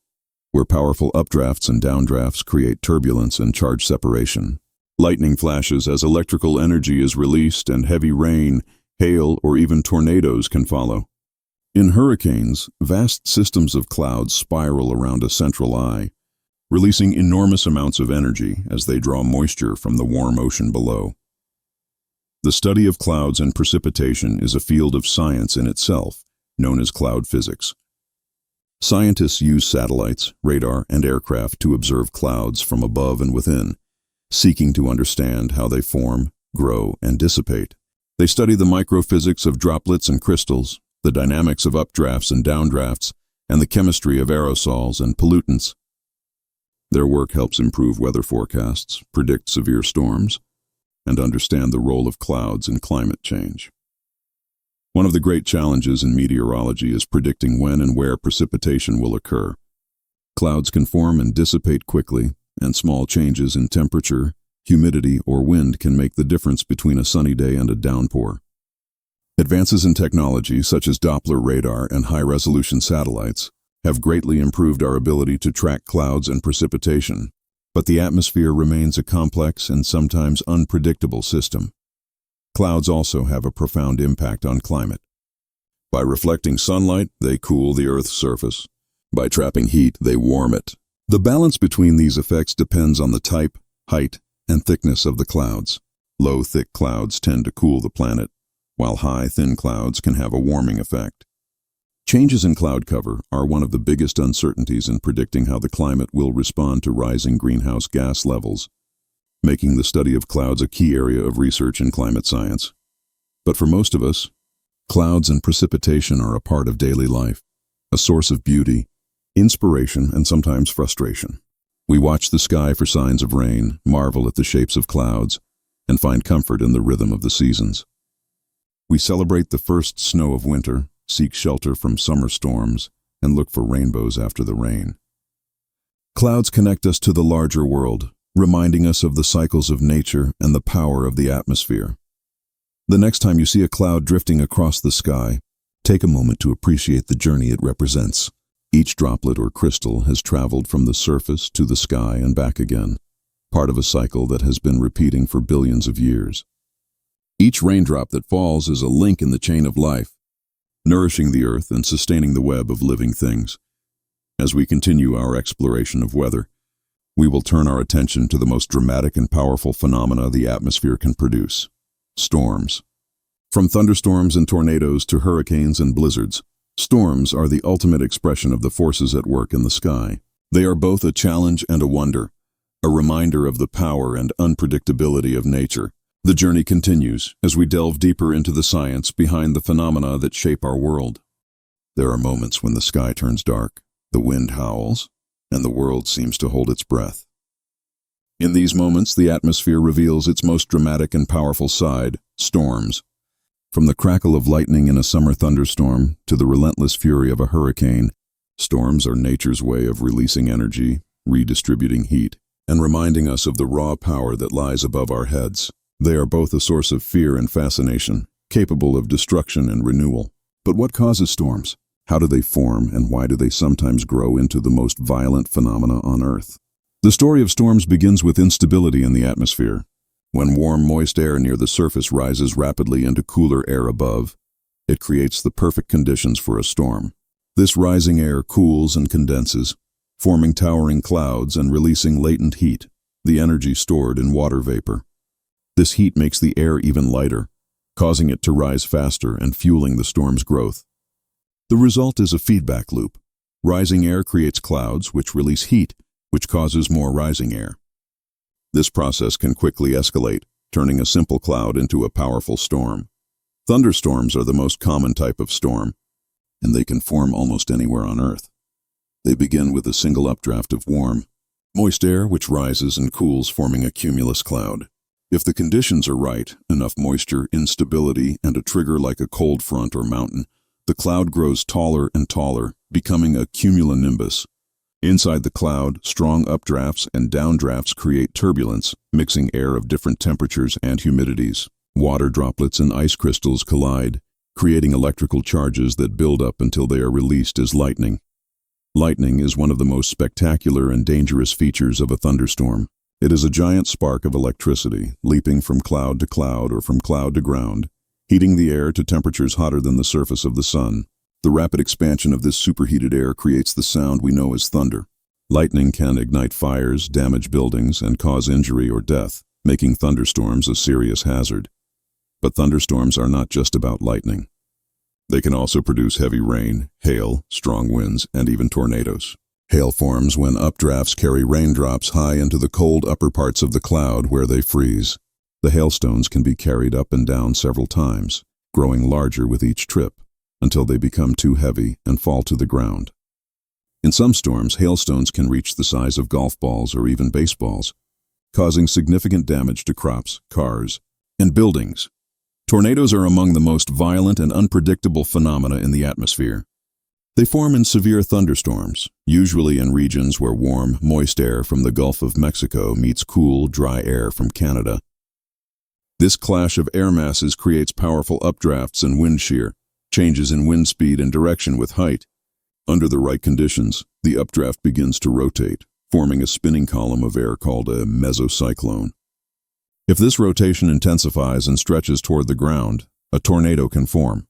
where powerful updrafts and downdrafts create turbulence and charge separation. Lightning flashes as electrical energy is released, and heavy rain, hail, or even tornadoes can follow. In hurricanes, vast systems of clouds spiral around a central eye, releasing enormous amounts of energy as they draw moisture from the warm ocean below. The study of clouds and precipitation is a field of science in itself, known as cloud physics. Scientists use satellites, radar, and aircraft to observe clouds from above and within, seeking to understand how they form, grow, and dissipate. They study the microphysics of droplets and crystals, the dynamics of updrafts and downdrafts, and the chemistry of aerosols and pollutants. Their work helps improve weather forecasts, predict severe storms, and understand the role of clouds in climate change. One of the great challenges in meteorology is predicting when and where precipitation will occur. Clouds can form and dissipate quickly, and small changes in temperature, humidity, or wind can make the difference between a sunny day and a downpour. Advances in technology, such as Doppler radar and high-resolution satellites, have greatly improved our ability to track clouds and precipitation, but the atmosphere remains a complex and sometimes unpredictable system. Clouds also have a profound impact on climate. By reflecting sunlight, they cool the Earth's surface. By trapping heat, they warm it. The balance between these effects depends on the type, height, and thickness of the clouds. Low, thick clouds tend to cool the planet, while high, thin clouds can have a warming effect. Changes in cloud cover are one of the biggest uncertainties in predicting how the climate will respond to rising greenhouse gas levels, making the study of clouds a key area of research in climate science. But for most of us, clouds and precipitation are a part of daily life, a source of beauty, inspiration, and sometimes frustration. We watch the sky for signs of rain, marvel at the shapes of clouds, and find comfort in the rhythm of the seasons. We celebrate the first snow of winter, seek shelter from summer storms, and look for rainbows after the rain. Clouds connect us to the larger world, reminding us of the cycles of nature and the power of the atmosphere. The next time you see a cloud drifting across the sky, take a moment to appreciate the journey it represents. Each droplet or crystal has traveled from the surface to the sky and back again, part of a cycle that has been repeating for billions of years. Each raindrop that falls is a link in the chain of life, nourishing the earth and sustaining the web of living things. As we continue our exploration of weather, we will turn our attention to the most dramatic and powerful phenomena the atmosphere can produce: storms. From thunderstorms and tornadoes to hurricanes and blizzards, storms are the ultimate expression of the forces at work in the sky. They are both a challenge and a wonder, a reminder of the power and unpredictability of nature. The journey continues as we delve deeper into the science behind the phenomena that shape our world. There are moments when the sky turns dark, the wind howls, and the world seems to hold its breath. In these moments, the atmosphere reveals its most dramatic and powerful side: storms. From the crackle of lightning in a summer thunderstorm to the relentless fury of a hurricane, storms are nature's way of releasing energy, redistributing heat, and reminding us of the raw power that lies above our heads. They are both a source of fear and fascination, capable of destruction and renewal. But what causes storms? How do they form, and why do they sometimes grow into the most violent phenomena on Earth? The story of storms begins with instability in the atmosphere. When warm, moist air near the surface rises rapidly into cooler air above, it creates the perfect conditions for a storm. This rising air cools and condenses, forming towering clouds and releasing latent heat, the energy stored in water vapor. This heat makes the air even lighter, causing it to rise faster and fueling the storm's growth. The result is a feedback loop. Rising air creates clouds, which release heat, which causes more rising air. This process can quickly escalate, turning a simple cloud into a powerful storm. Thunderstorms are the most common type of storm, and they can form almost anywhere on Earth. They begin with a single updraft of warm, moist air which rises and cools, forming a cumulus cloud. If the conditions are right, enough moisture, instability, and a trigger like a cold front or mountain, the cloud grows taller and taller, becoming a cumulonimbus. Inside the cloud, strong updrafts and downdrafts create turbulence, mixing air of different temperatures and humidities. Water droplets and ice crystals collide, creating electrical charges that build up until they are released as lightning. Lightning is one of the most spectacular and dangerous features of a thunderstorm. It is a giant spark of electricity, leaping from cloud to cloud or from cloud to ground, heating the air to temperatures hotter than the surface of the sun. The rapid expansion of this superheated air creates the sound we know as thunder. Lightning can ignite fires, damage buildings, and cause injury or death, making thunderstorms a serious hazard. But thunderstorms are not just about lightning. They can also produce heavy rain, hail, strong winds, and even tornadoes. Hail forms when updrafts carry raindrops high into the cold upper parts of the cloud where they freeze. The hailstones can be carried up and down several times, growing larger with each trip, until they become too heavy and fall to the ground. In some storms, hailstones can reach the size of golf balls or even baseballs, causing significant damage to crops, cars, and buildings. Tornadoes are among the most violent and unpredictable phenomena in the atmosphere. They form in severe thunderstorms, usually in regions where warm, moist air from the Gulf of Mexico meets cool, dry air from Canada. This clash of air masses creates powerful updrafts and wind shear, changes in wind speed and direction with height. Under the right conditions, the updraft begins to rotate, forming a spinning column of air called a mesocyclone. If this rotation intensifies and stretches toward the ground, a tornado can form.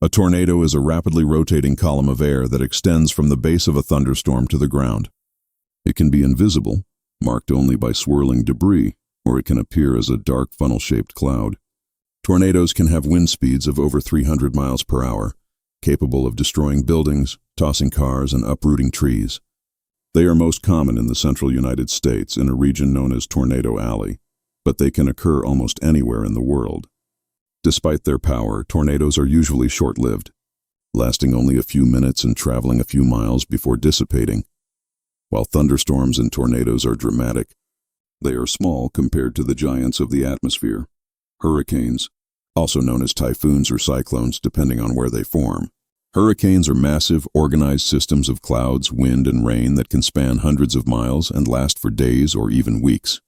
A tornado is a rapidly rotating column of air that extends from the base of a thunderstorm to the ground. It can be invisible, marked only by swirling debris, or it can appear as a dark funnel-shaped cloud. Tornadoes can have wind speeds of over 300 miles per hour, capable of destroying buildings, tossing cars, and uprooting trees. They are most common in the central United States in a region known as Tornado Alley, but they can occur almost anywhere in the world. Despite their power, tornadoes are usually short-lived, lasting only a few minutes and traveling a few miles before dissipating. While thunderstorms and tornadoes are dramatic, they are small compared to the giants of the atmosphere. Hurricanes, also known as typhoons or cyclones depending on where they form. Hurricanes are massive, organized systems of clouds, wind, and rain that can span hundreds of miles and last for days or even weeks.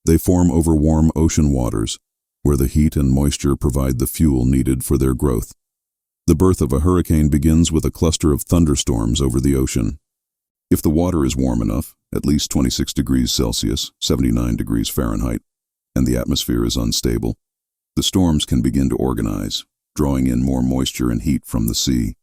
They form over warm ocean waters, where the heat and moisture provide the fuel needed for their growth. The birth of a hurricane begins with a cluster of thunderstorms over the ocean. If the water is warm enough, at least 26 degrees Celsius, 79 degrees Fahrenheit, and the atmosphere is unstable, the storms can begin to organize, drawing in more moisture and heat from the sea.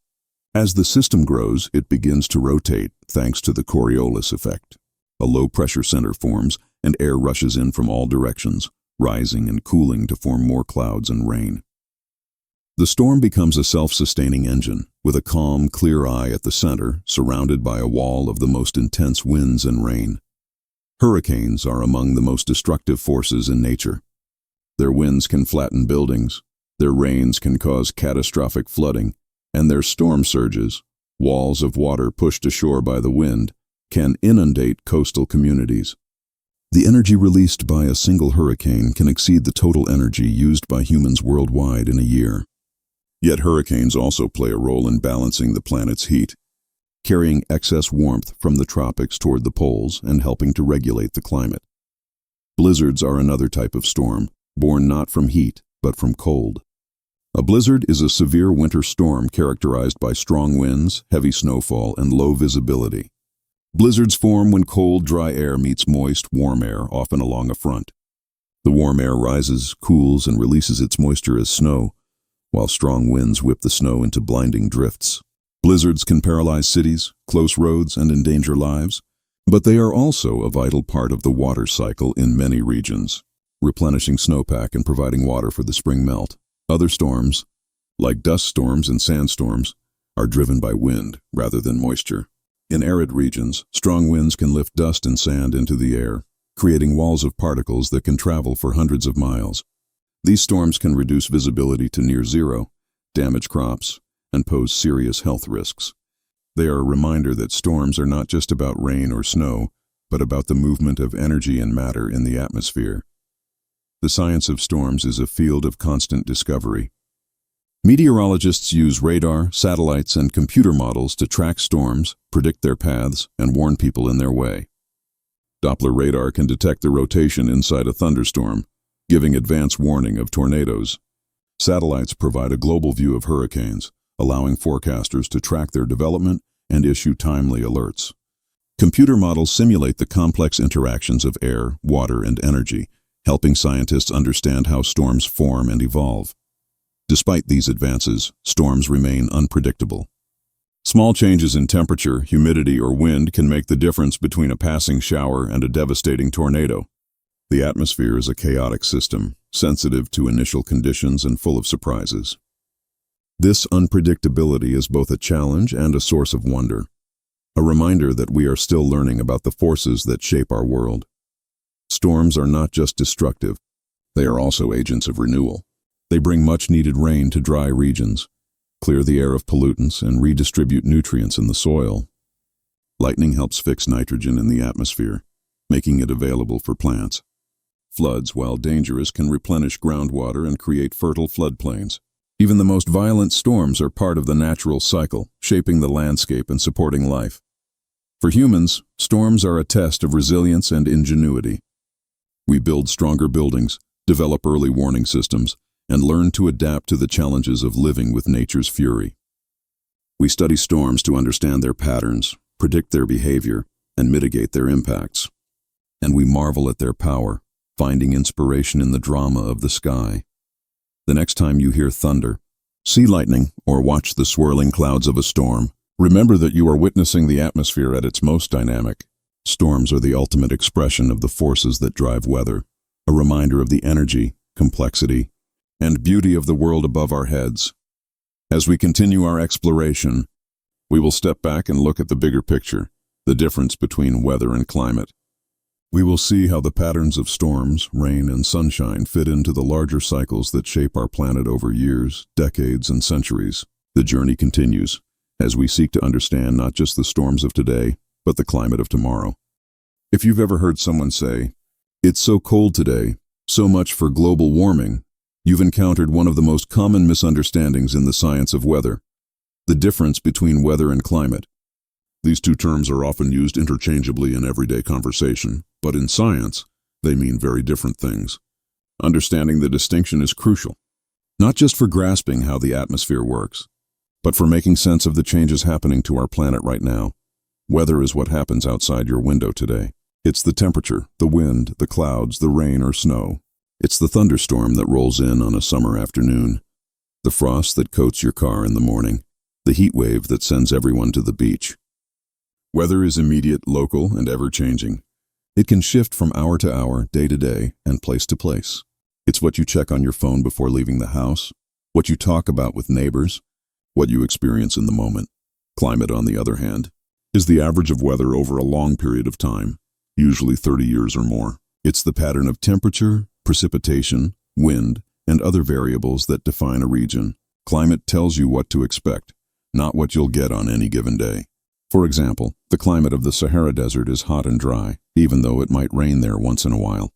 As the system grows, it begins to rotate thanks to the Coriolis effect. a low-pressure center forms, and air rushes in from all directions, rising and cooling to form more clouds and rain. The storm becomes a self-sustaining engine, with a calm, clear eye at the center, surrounded by a wall of the most intense winds and rain. Hurricanes are among the most destructive forces in nature. Their winds can flatten buildings, their rains can cause catastrophic flooding, and their storm surges, walls of water pushed ashore by the wind, can inundate coastal communities. The energy released by a single hurricane can exceed the total energy used by humans worldwide in a year. Yet hurricanes also play a role in balancing the planet's heat, carrying excess warmth from the tropics toward the poles and helping to regulate the climate. Blizzards are another type of storm, born not from heat, but from cold. A blizzard is a severe winter storm characterized by strong winds, heavy snowfall, and low visibility. Blizzards form when cold, dry air meets moist, warm air, often along a front. The warm air rises, cools, and releases its moisture as snow, while strong winds whip the snow into blinding drifts. Blizzards can paralyze cities, close roads, and endanger lives, but they are also a vital part of the water cycle in many regions, replenishing snowpack and providing water for the spring melt. Other storms, like dust storms and sandstorms, are driven by wind rather than moisture. In arid regions, strong winds can lift dust and sand into the air, creating walls of particles that can travel for hundreds of miles. These storms can reduce visibility to near zero, damage crops, and pose serious health risks. They are a reminder that storms are not just about rain or snow, but about the movement of energy and matter in the atmosphere. The science of storms is a field of constant discovery. Meteorologists use radar, satellites, and computer models to track storms, predict their paths, and warn people in their way. Doppler radar can detect the rotation inside a thunderstorm, giving advance warning of tornadoes. Satellites provide a global view of hurricanes, allowing forecasters to track their development and issue timely alerts. Computer models simulate the complex interactions of air, water, and energy, helping scientists understand how storms form and evolve. Despite these advances, storms remain unpredictable. Small changes in temperature, humidity, or wind can make the difference between a passing shower and a devastating tornado. The atmosphere is a chaotic system, sensitive to initial conditions and full of surprises. This unpredictability is both a challenge and a source of wonder, a reminder that we are still learning about the forces that shape our world. Storms are not just destructive, they are also agents of renewal. They bring much-needed rain to dry regions, clear the air of pollutants, and redistribute nutrients in the soil. Lightning helps fix nitrogen in the atmosphere, making it available for plants. Floods, while dangerous, can replenish groundwater and create fertile floodplains. Even the most violent storms are part of the natural cycle, shaping the landscape and supporting life. For humans, storms are a test of resilience and ingenuity. We build stronger buildings, develop early warning systems, and learn to adapt to the challenges of living with nature's fury. We study storms to understand their patterns, predict their behavior, and mitigate their impacts. And we marvel at their power, finding inspiration in the drama of the sky. The next time you hear thunder, see lightning, or watch the swirling clouds of a storm, remember that you are witnessing the atmosphere at its most dynamic. Storms are the ultimate expression of the forces that drive weather, a reminder of the energy, complexity, and beauty of the world above our heads. As we continue our exploration, we will step back and look at the bigger picture, the difference between weather and climate. We will see how the patterns of storms, rain, and sunshine fit into the larger cycles that shape our planet over years, decades, and centuries. The journey continues, as we seek to understand not just the storms of today, but the climate of tomorrow. If you've ever heard someone say, "It's so cold today, so much for global warming," you've encountered one of the most common misunderstandings in the science of weather: the difference between weather and climate. These two terms are often used interchangeably in everyday conversation, but in science, they mean very different things. Understanding the distinction is crucial, not just for grasping how the atmosphere works, but for making sense of the changes happening to our planet right now. Weather is what happens outside your window today. It's the temperature, the wind, the clouds, the rain or snow. It's the thunderstorm that rolls in on a summer afternoon, the frost that coats your car in the morning, the heat wave that sends everyone to the beach. Weather is immediate, local, and ever-changing, It can shift from hour to hour, day to day, and place to place. It's what you check on your phone before leaving the house, what you talk about with neighbors, what you experience in the moment. Climate, on the other hand, is the average of weather over a long period of time, usually 30 years or more. It's the pattern of temperature, precipitation, wind, and other variables that define a region. Climate tells you what to expect, not what you'll get on any given day. For example, the climate of the Sahara Desert is hot and dry, even though it might rain there once in a while.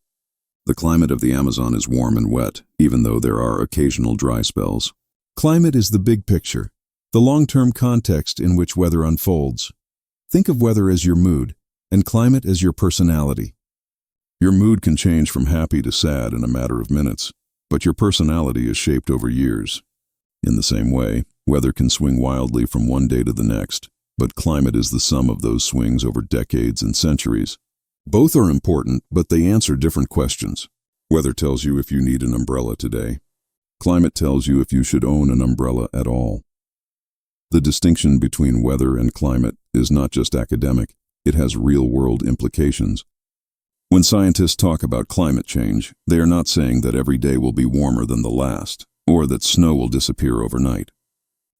The climate of the Amazon is warm and wet, even though there are occasional dry spells. Climate is the big picture, the long-term context in which weather unfolds. Think of weather as your mood, and climate as your personality. Your mood can change from happy to sad in a matter of minutes, but your personality is shaped over years. In the same way, weather can swing wildly from one day to the next, but climate is the sum of those swings over decades and centuries. Both are important, but they answer different questions. Weather tells you if you need an umbrella today. Climate tells you if you should own an umbrella at all. The distinction between weather and climate is not just academic, it has real-world implications. When scientists talk about climate change, they are not saying that every day will be warmer than the last, or that snow will disappear overnight.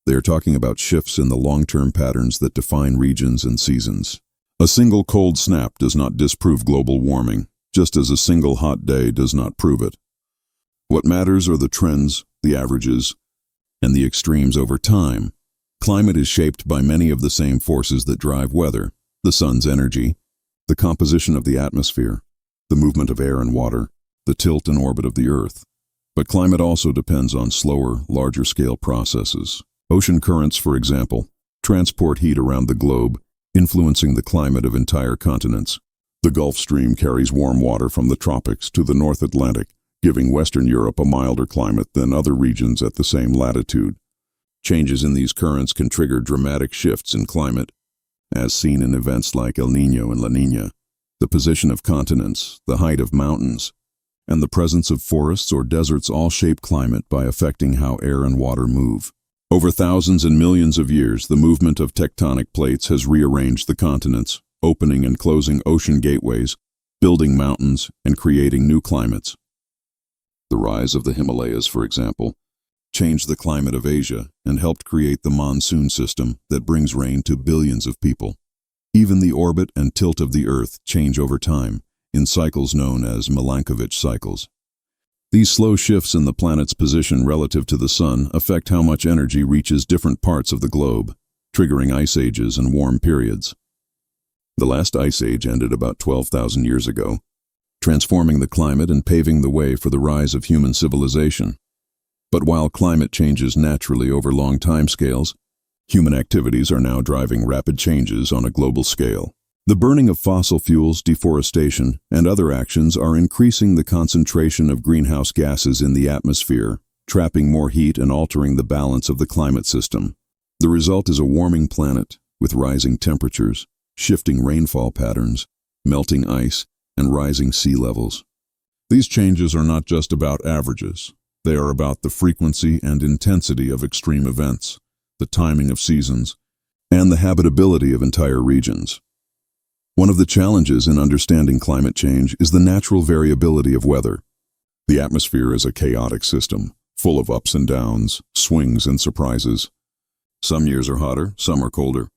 They are talking about shifts in the long-term patterns that define regions and seasons. A single cold snap does not disprove global warming, just as a single hot day does not prove it. What matters are the trends, the averages, and the extremes over time. Climate is shaped by many of the same forces that drive weather: the sun's energy, the composition of the atmosphere, the movement of air and water, the tilt and orbit of the Earth. But climate also depends on slower, larger-scale processes. Ocean currents, for example, transport heat around the globe, influencing the climate of entire continents. The Gulf Stream carries warm water from the tropics to the North Atlantic, giving Western Europe a milder climate than other regions at the same latitude. Changes in these currents can trigger dramatic shifts in climate, as seen in events like El Niño and La Niña. The position of continents, the height of mountains, and the presence of forests or deserts all shape climate by affecting how air and water move. Over thousands and millions of years, the movement of tectonic plates has rearranged the continents, opening and closing ocean gateways, building mountains, and creating new climates. The rise of the Himalayas, for example, changed the climate of Asia and helped create the monsoon system that brings rain to billions of people. Even the orbit and tilt of the Earth change over time, in cycles known as Milankovitch cycles. These slow shifts in the planet's position relative to the Sun affect how much energy reaches different parts of the globe, triggering ice ages and warm periods. The last ice age ended about 12,000 years ago, transforming the climate and paving the way for the rise of human civilization. But while climate changes naturally over long timescales, human activities are now driving rapid changes on a global scale. The burning of fossil fuels, deforestation, and other actions are increasing the concentration of greenhouse gases in the atmosphere, trapping more heat and altering the balance of the climate system. The result is a warming planet with rising temperatures, shifting rainfall patterns, melting ice, and rising sea levels. These changes are not just about averages. They are about the frequency and intensity of extreme events, the timing of seasons, and the habitability of entire regions. One of the challenges in understanding climate change is the natural variability of weather. The atmosphere is a chaotic system, full of ups and downs, swings and surprises. Some years are hotter, some are colder.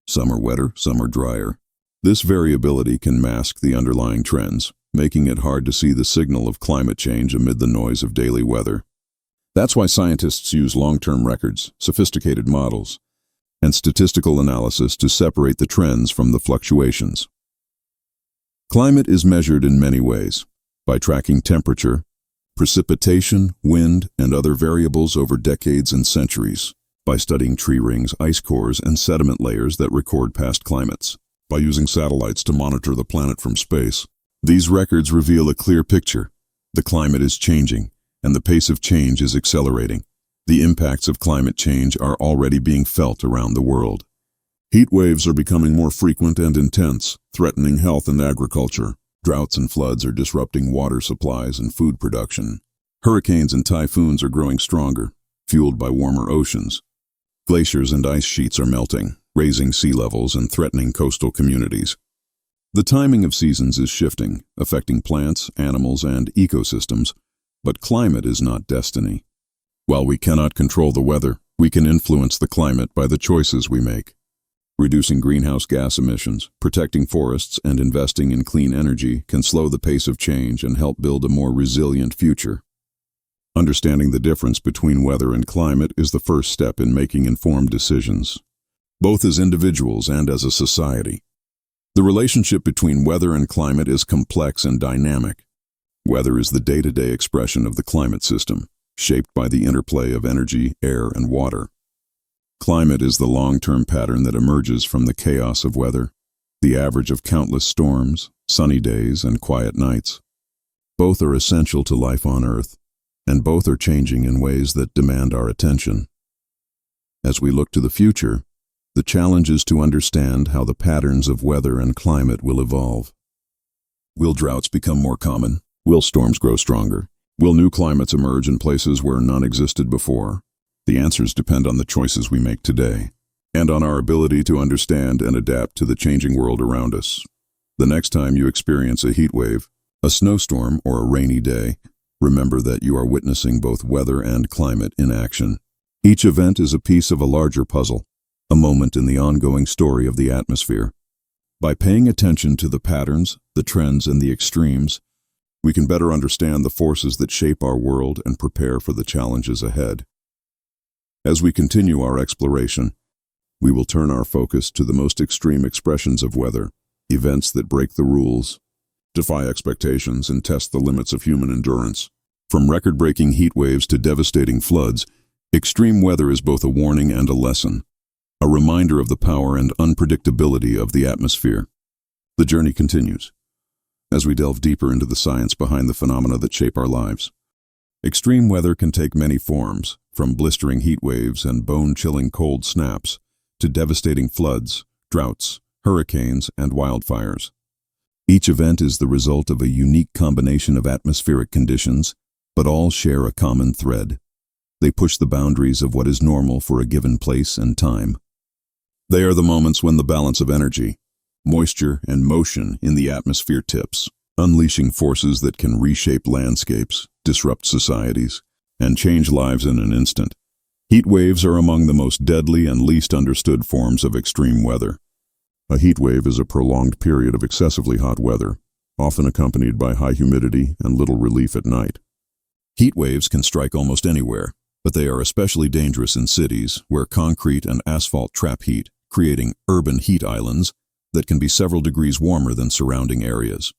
Some are wetter, some are drier. This variability can mask the underlying trends, making it hard to see the signal of climate change amid the noise of daily weather. That's why scientists use long-term records, sophisticated models, and statistical analysis to separate the trends from the fluctuations. Climate is measured in many ways: by tracking temperature, precipitation, wind, and other variables over decades and centuries; by studying tree rings, ice cores, and sediment layers that record past climates; by using satellites to monitor the planet from space. These records reveal a clear picture. The climate is changing, and the pace of change is accelerating. The impacts of climate change are already being felt around the world. Heat waves are becoming more frequent and intense, threatening health and agriculture. Droughts and floods are disrupting water supplies and food production. Hurricanes and typhoons are growing stronger, fueled by warmer oceans. Glaciers and ice sheets are melting, raising sea levels and threatening coastal communities. The timing of seasons is shifting, affecting plants, animals, and ecosystems, but climate is not destiny. While we cannot control the weather, we can influence the climate by the choices we make. Reducing greenhouse gas emissions, protecting forests, and investing in clean energy can slow the pace of change and help build a more resilient future. Understanding the difference between weather and climate is the first step in making informed decisions, both as individuals and as a society. The relationship between weather and climate is complex and dynamic. Weather is the day-to-day expression of the climate system, shaped by the interplay of energy, air, and water. Climate is the long-term pattern that emerges from the chaos of weather, the average of countless storms, sunny days, and quiet nights. Both are essential to life on Earth, and both are changing in ways that demand our attention. As we look to the future, the challenge is to understand how the patterns of weather and climate will evolve. Will droughts become more common? Will storms grow stronger? Will new climates emerge in places where none existed before? The answers depend on the choices we make today, and on our ability to understand and adapt to the changing world around us. The next time you experience a heat wave, a snowstorm, or a rainy day, remember that you are witnessing both weather and climate in action. Each event is a piece of a larger puzzle, a moment in the ongoing story of the atmosphere. By paying attention to the patterns, the trends, and the extremes, we can better understand the forces that shape our world and prepare for the challenges ahead. As we continue our exploration, we will turn our focus to the most extreme expressions of weather, events that break the rules, defy expectations, and test the limits of human endurance. From record-breaking heat waves to devastating floods, extreme weather is both a warning and a lesson, a reminder of the power and unpredictability of the atmosphere. The journey continues as we delve deeper into the science behind the phenomena that shape our lives. Extreme weather can take many forms, from blistering heat waves and bone-chilling cold snaps to devastating floods, droughts, hurricanes, and wildfires. Each event is the result of a unique combination of atmospheric conditions, but all share a common thread. They push the boundaries of what is normal for a given place and time. They are the moments when the balance of energy, moisture, and motion in the atmosphere tips, unleashing forces that can reshape landscapes, disrupt societies, and change lives in an instant. Heat waves are among the most deadly and least understood forms of extreme weather. A heat wave is a prolonged period of excessively hot weather, often accompanied by high humidity and little relief at night. Heat waves can strike almost anywhere, but they are especially dangerous in cities where concrete and asphalt trap heat, creating urban heat islands that can be several degrees warmer than surrounding areas.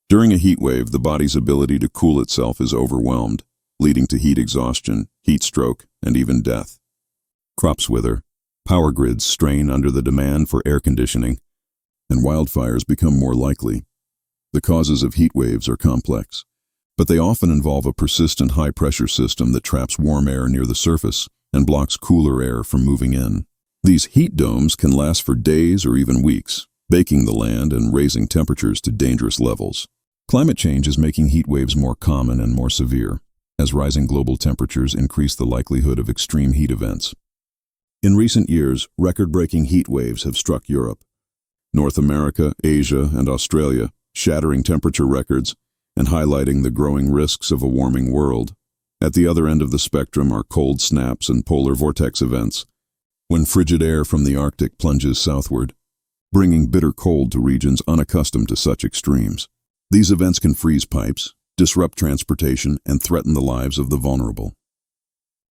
During a heat wave, the body's ability to cool itself is overwhelmed, leading to heat exhaustion, heat stroke, and even death. Crops wither, power grids strain under the demand for air conditioning, and wildfires become more likely. The causes of heat waves are complex, but they often involve a persistent high-pressure system that traps warm air near the surface and blocks cooler air from moving in. These heat domes can last for days or even weeks, baking the land and raising temperatures to dangerous levels. Climate change is making heat waves more common and more severe, as rising global temperatures increase the likelihood of extreme heat events. In recent years, record-breaking heat waves have struck Europe, North America, Asia, and Australia, shattering temperature records and highlighting the growing risks of a warming world. At the other end of the spectrum are cold snaps and polar vortex events, when frigid air from the Arctic plunges southward, bringing bitter cold to regions unaccustomed to such extremes. These events can freeze pipes, disrupt transportation, and threaten the lives of the vulnerable.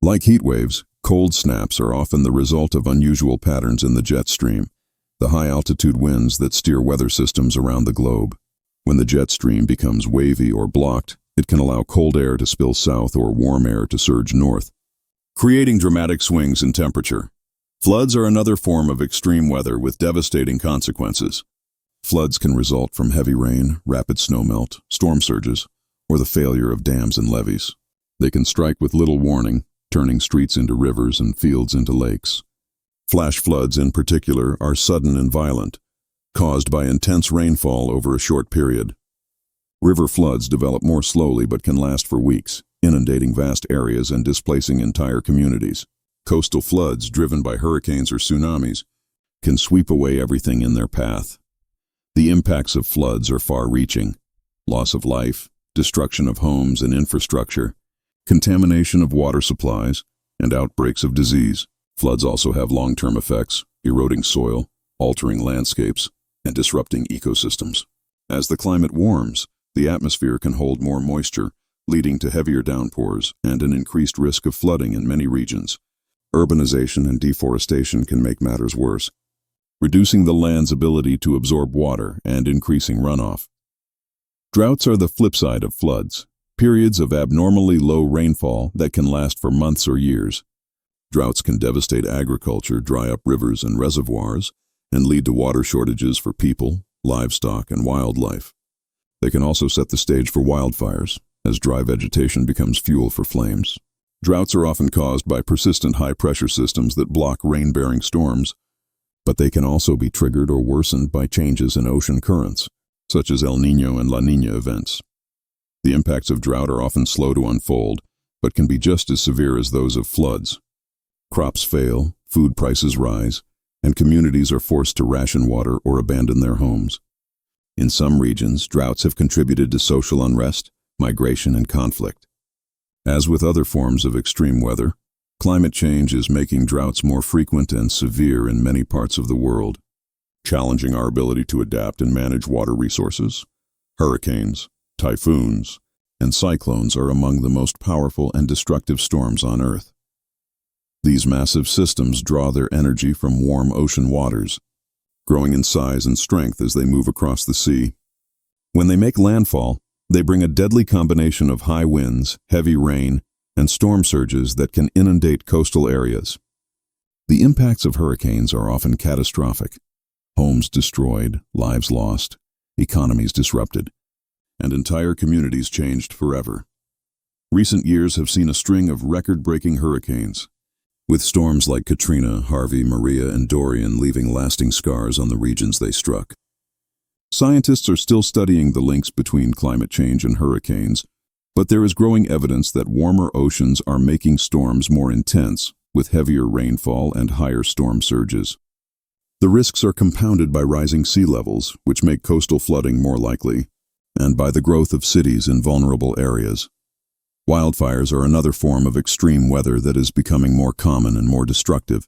Like heat waves, cold snaps are often the result of unusual patterns in the jet stream, the high-altitude winds that steer weather systems around the globe. When the jet stream becomes wavy or blocked, it can allow cold air to spill south or warm air to surge north, creating dramatic swings in temperature. Floods are another form of extreme weather with devastating consequences. Floods can result from heavy rain, rapid snowmelt, storm surges, or the failure of dams and levees. They can strike with little warning, turning streets into rivers and fields into lakes. Flash floods, in particular, are sudden and violent, caused by intense rainfall over a short period. River floods develop more slowly but can last for weeks, inundating vast areas and displacing entire communities. Coastal floods, driven by hurricanes or tsunamis, can sweep away everything in their path. The impacts of floods are far-reaching: loss of life, destruction of homes and infrastructure, contamination of water supplies, and outbreaks of disease. Floods also have long-term effects, eroding soil, altering landscapes, and disrupting ecosystems. As the climate warms, the atmosphere can hold more moisture, leading to heavier downpours and an increased risk of flooding in many regions. Urbanization and deforestation can make matters worse, reducing the land's ability to absorb water and increasing runoff. Droughts are the flip side of floods, periods of abnormally low rainfall that can last for months or years. Droughts can devastate agriculture, dry up rivers and reservoirs, and lead to water shortages for people, livestock, and wildlife. They can also set the stage for wildfires, as dry vegetation becomes fuel for flames. Droughts are often caused by persistent high-pressure systems that block rain-bearing storms, but they can also be triggered or worsened by changes in ocean currents, such as El Niño and La Niña events. The impacts of drought are often slow to unfold, but can be just as severe as those of floods. Crops fail, food prices rise, and communities are forced to ration water or abandon their homes. In some regions, droughts have contributed to social unrest, migration, and conflict. As with other forms of extreme weather, climate change is making droughts more frequent and severe in many parts of the world, challenging our ability to adapt and manage water resources. Hurricanes, typhoons, and cyclones are among the most powerful and destructive storms on Earth. These massive systems draw their energy from warm ocean waters, growing in size and strength as they move across the sea. When they make landfall, they bring a deadly combination of high winds, heavy rain, and storm surges that can inundate coastal areas. The impacts of hurricanes are often catastrophic: homes destroyed, lives lost, economies disrupted, and entire communities changed forever. Recent years have seen a string of record-breaking hurricanes, with storms like Katrina, Harvey, Maria, and Dorian leaving lasting scars on the regions they struck. Scientists are still studying the links between climate change and hurricanes, but there is growing evidence that warmer oceans are making storms more intense, with heavier rainfall and higher storm surges. The risks are compounded by rising sea levels, which make coastal flooding more likely, and by the growth of cities in vulnerable areas. Wildfires are another form of extreme weather that is becoming more common and more destructive.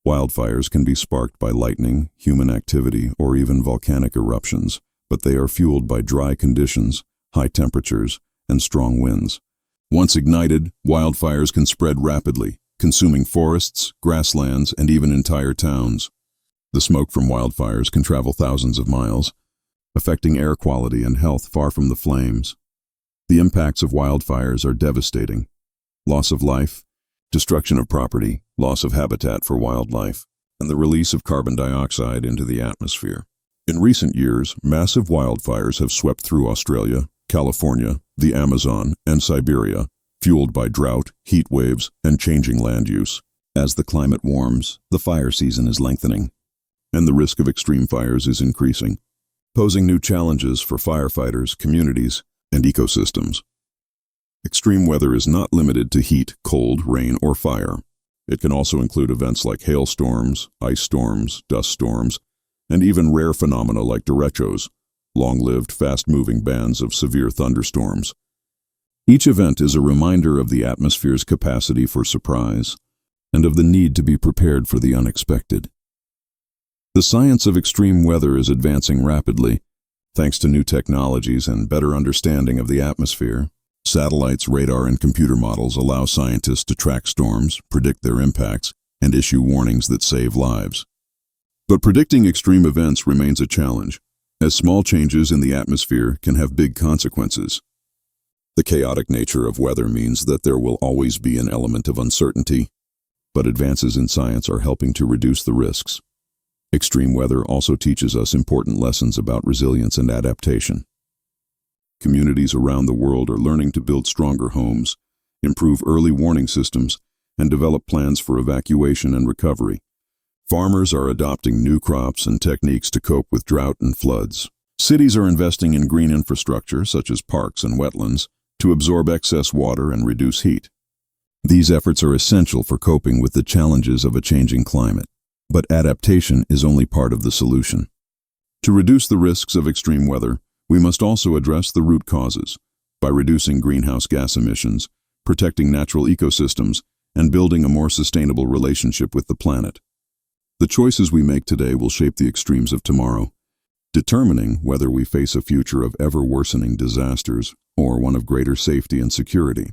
Wildfires can be sparked by lightning, human activity, or even volcanic eruptions, but they are fueled by dry conditions, high temperatures, and strong winds. Once ignited, wildfires can spread rapidly, consuming forests, grasslands, and even entire towns. The smoke from wildfires can travel thousands of miles, affecting air quality and health far from the flames. The impacts of wildfires are devastating: loss of life, destruction of property, loss of habitat for wildlife, and the release of carbon dioxide into the atmosphere. In recent years, massive wildfires have swept through Australia, California, the Amazon, and Siberia, fueled by drought, heat waves, and changing land use. As the climate warms, the fire season is lengthening, and the risk of extreme fires is increasing, posing new challenges for firefighters, communities, and ecosystems. Extreme weather is not limited to heat, cold, rain, or fire. It can also include events like hailstorms, ice storms, dust storms, and even rare phenomena like derechos, long-lived, fast-moving bands of severe thunderstorms. Each event is a reminder of the atmosphere's capacity for surprise and of the need to be prepared for the unexpected. The science of extreme weather is advancing rapidly, thanks to new technologies and better understanding of the atmosphere. Satellites, radar, and computer models allow scientists to track storms, predict their impacts, and issue warnings that save lives. But predicting extreme events remains a challenge, as small changes in the atmosphere can have big consequences. The chaotic nature of weather means that there will always be an element of uncertainty, but advances in science are helping to reduce the risks. Extreme weather also teaches us important lessons about resilience and adaptation. Communities around the world are learning to build stronger homes, improve early warning systems, and develop plans for evacuation and recovery. Farmers are adopting new crops and techniques to cope with drought and floods. Cities are investing in green infrastructure, such as parks and wetlands, to absorb excess water and reduce heat. These efforts are essential for coping with the challenges of a changing climate. But adaptation is only part of the solution. To reduce the risks of extreme weather, we must also address the root causes by reducing greenhouse gas emissions, protecting natural ecosystems, and building a more sustainable relationship with the planet. The choices we make today will shape the extremes of tomorrow, determining whether we face a future of ever-worsening disasters or one of greater safety and security.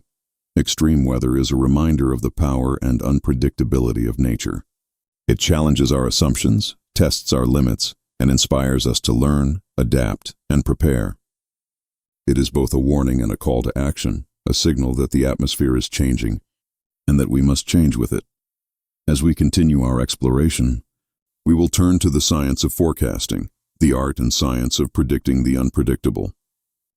Extreme weather is a reminder of the power and unpredictability of nature. It challenges our assumptions, tests our limits, and inspires us to learn, adapt, and prepare. It is both a warning and a call to action, a signal that the atmosphere is changing and that we must change with it. As we continue our exploration, we will turn to the science of forecasting, the art and science of predicting the unpredictable.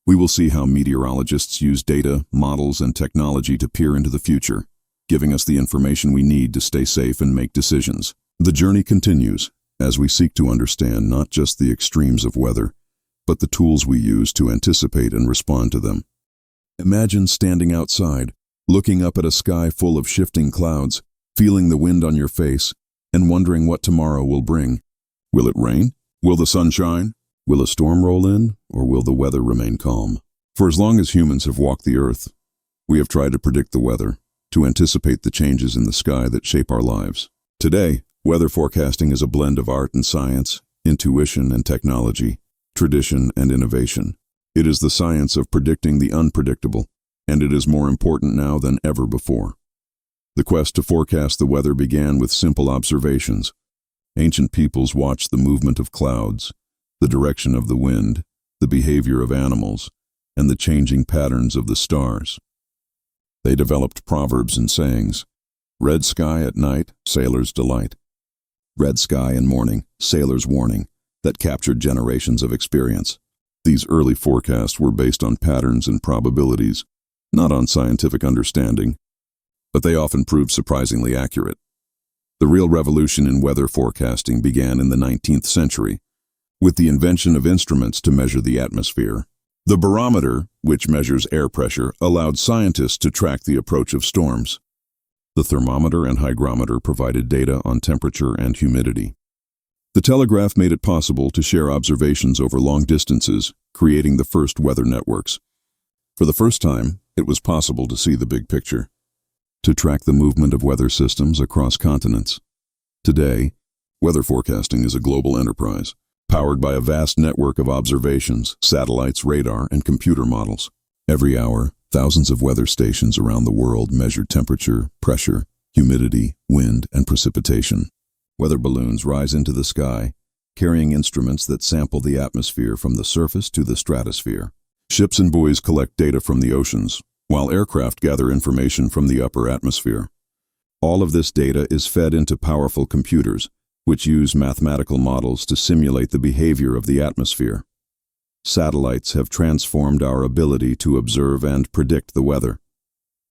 We will see how meteorologists use data, models, and technology to peer into the future, giving us the information we need to stay safe and make decisions. The journey continues as we seek to understand not just the extremes of weather, but the tools we use to anticipate and respond to them. Imagine standing outside, looking up at a sky full of shifting clouds, feeling the wind on your face, and wondering what tomorrow will bring. Will it rain? Will the sun shine? Will a storm roll in, or will the weather remain calm? For as long as humans have walked the earth, we have tried to predict the weather, to anticipate the changes in the sky that shape our lives. Today, weather forecasting is a blend of art and science, intuition and technology, tradition and innovation. It is the science of predicting the unpredictable, and it is more important now than ever before. The quest to forecast the weather began with simple observations. Ancient peoples watched the movement of clouds, the direction of the wind, the behavior of animals, and the changing patterns of the stars. They developed proverbs and sayings. Red sky at night, sailor's delight. Red sky in morning, sailor's warning, that captured generations of experience. These early forecasts were based on patterns and probabilities, not on scientific understanding, but they often proved surprisingly accurate. The real revolution in weather forecasting began in the 19th century, with the invention of instruments to measure the atmosphere. The barometer, which measures air pressure, allowed scientists to track the approach of storms. The thermometer and hygrometer provided data on temperature and humidity. The telegraph made it possible to share observations over long distances, creating the first weather networks. For the first time, it was possible to see the big picture, to track the movement of weather systems across continents. Today, weather forecasting is a global enterprise, powered by a vast network of observations, satellites, radar, and computer models. Every hour, thousands of weather stations around the world measure temperature, pressure, humidity, wind, and precipitation. Weather balloons rise into the sky, carrying instruments that sample the atmosphere from the surface to the stratosphere. Ships and buoys collect data from the oceans, while aircraft gather information from the upper atmosphere. All of this data is fed into powerful computers, which use mathematical models to simulate the behavior of the atmosphere. Satellites have transformed our ability to observe and predict the weather.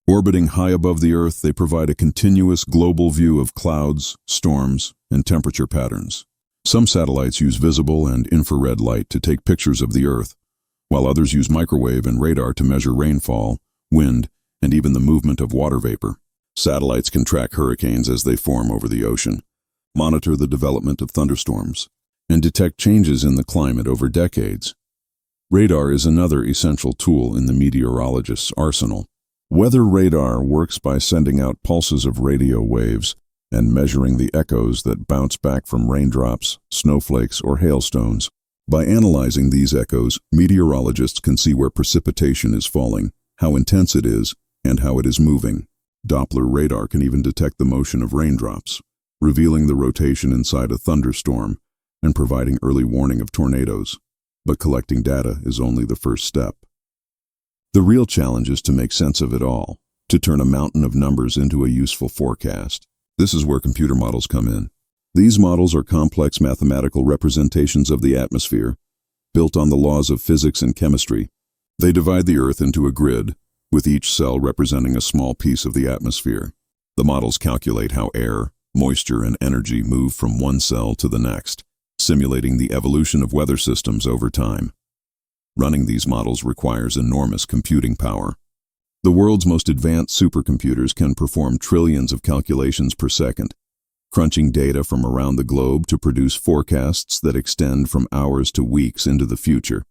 Orbiting high above the Earth, they provide a continuous global view of clouds, storms, and temperature patterns. Some satellites use visible and infrared light to take pictures of the Earth, while others use microwave and radar to measure rainfall, wind, and even the movement of water vapor. Satellites can track hurricanes as they form over the ocean, monitor the development of thunderstorms, and detect changes in the climate over decades. Radar is another essential tool in the meteorologist's arsenal. Weather radar works by sending out pulses of radio waves and measuring the echoes that bounce back from raindrops, snowflakes, or hailstones. By analyzing these echoes, meteorologists can see where precipitation is falling, how intense it is, and how it is moving. Doppler radar can even detect the motion of raindrops, revealing the rotation inside a thunderstorm and providing early warning of tornadoes. But collecting data is only the first step. The real challenge is to make sense of it all, to turn a mountain of numbers into a useful forecast. This is where computer models come in. These models are complex mathematical representations of the atmosphere, built on the laws of physics and chemistry. They divide the Earth into a grid, with each cell representing a small piece of the atmosphere. The models calculate how air, moisture, and energy move from one cell to the next, simulating the evolution of weather systems over time. Running these models requires enormous computing power. The world's most advanced supercomputers can perform trillions of calculations per second, crunching data from around the globe to produce forecasts that extend from hours to weeks into the future.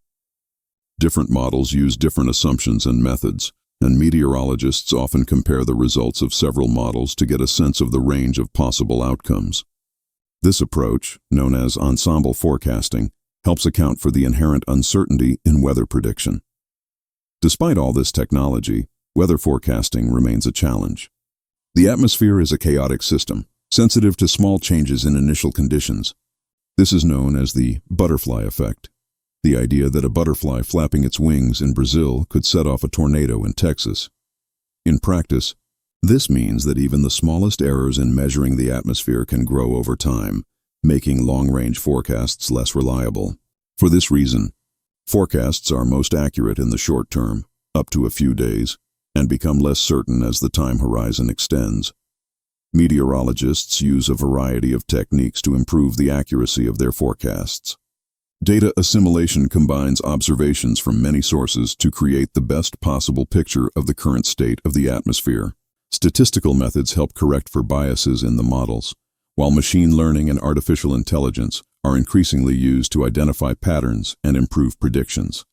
Different models use different assumptions and methods, and meteorologists often compare the results of several models to get a sense of the range of possible outcomes. This approach, known as ensemble forecasting, helps account for the inherent uncertainty in weather prediction. Despite all this technology, weather forecasting remains a challenge. The atmosphere is a chaotic system, sensitive to small changes in initial conditions. This is known as the butterfly effect, the idea that a butterfly flapping its wings in Brazil could set off a tornado in Texas. In practice, this means that even the smallest errors in measuring the atmosphere can grow over time, making long-range forecasts less reliable. For this reason, forecasts are most accurate in the short term, up to a few days, and become less certain as the time horizon extends. Meteorologists use a variety of techniques to improve the accuracy of their forecasts. Data assimilation combines observations from many sources to create the best possible picture of the current state of the atmosphere. Statistical methods help correct for biases in the models, while machine learning and artificial intelligence are increasingly used to identify patterns and improve predictions.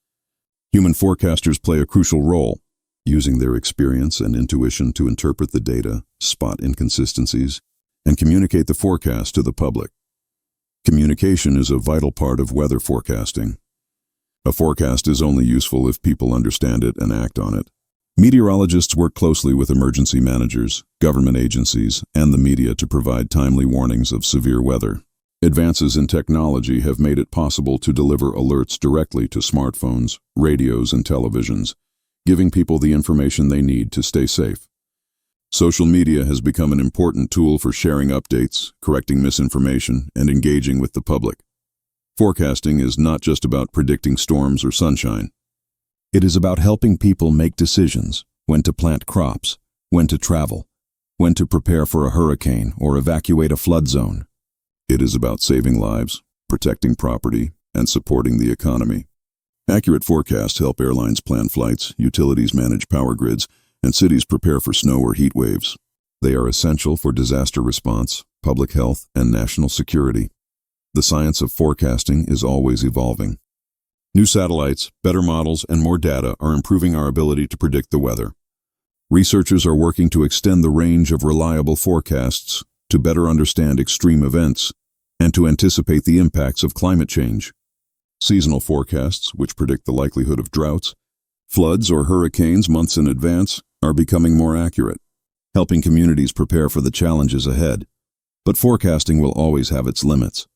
Human forecasters play a crucial role, using their experience and intuition to interpret the data, spot inconsistencies, and communicate the forecast to the public. Communication is a vital part of weather forecasting. A forecast is only useful if people understand it and act on it. Meteorologists work closely with emergency managers, government agencies, and the media to provide timely warnings of severe weather. Advances in technology have made it possible to deliver alerts directly to smartphones, radios, and televisions, giving people the information they need to stay safe. Social media has become an important tool for sharing updates, correcting misinformation, and engaging with the public. Forecasting is not just about predicting storms or sunshine. It is about helping people make decisions: when to plant crops, when to travel, when to prepare for a hurricane or evacuate a flood zone. It is about saving lives, protecting property, and supporting the economy. Accurate forecasts help airlines plan flights, utilities manage power grids, and cities prepare for snow or heat waves. They are essential for disaster response, public health, and national security. The science of forecasting is always evolving. New satellites, better models, and more data are improving our ability to predict the weather. Researchers are working to extend the range of reliable forecasts to better understand extreme events and to anticipate the impacts of climate change. Seasonal forecasts, which predict the likelihood of droughts, floods, or hurricanes months in advance, are becoming more accurate, helping communities prepare for the challenges ahead. But forecasting will always have its limits.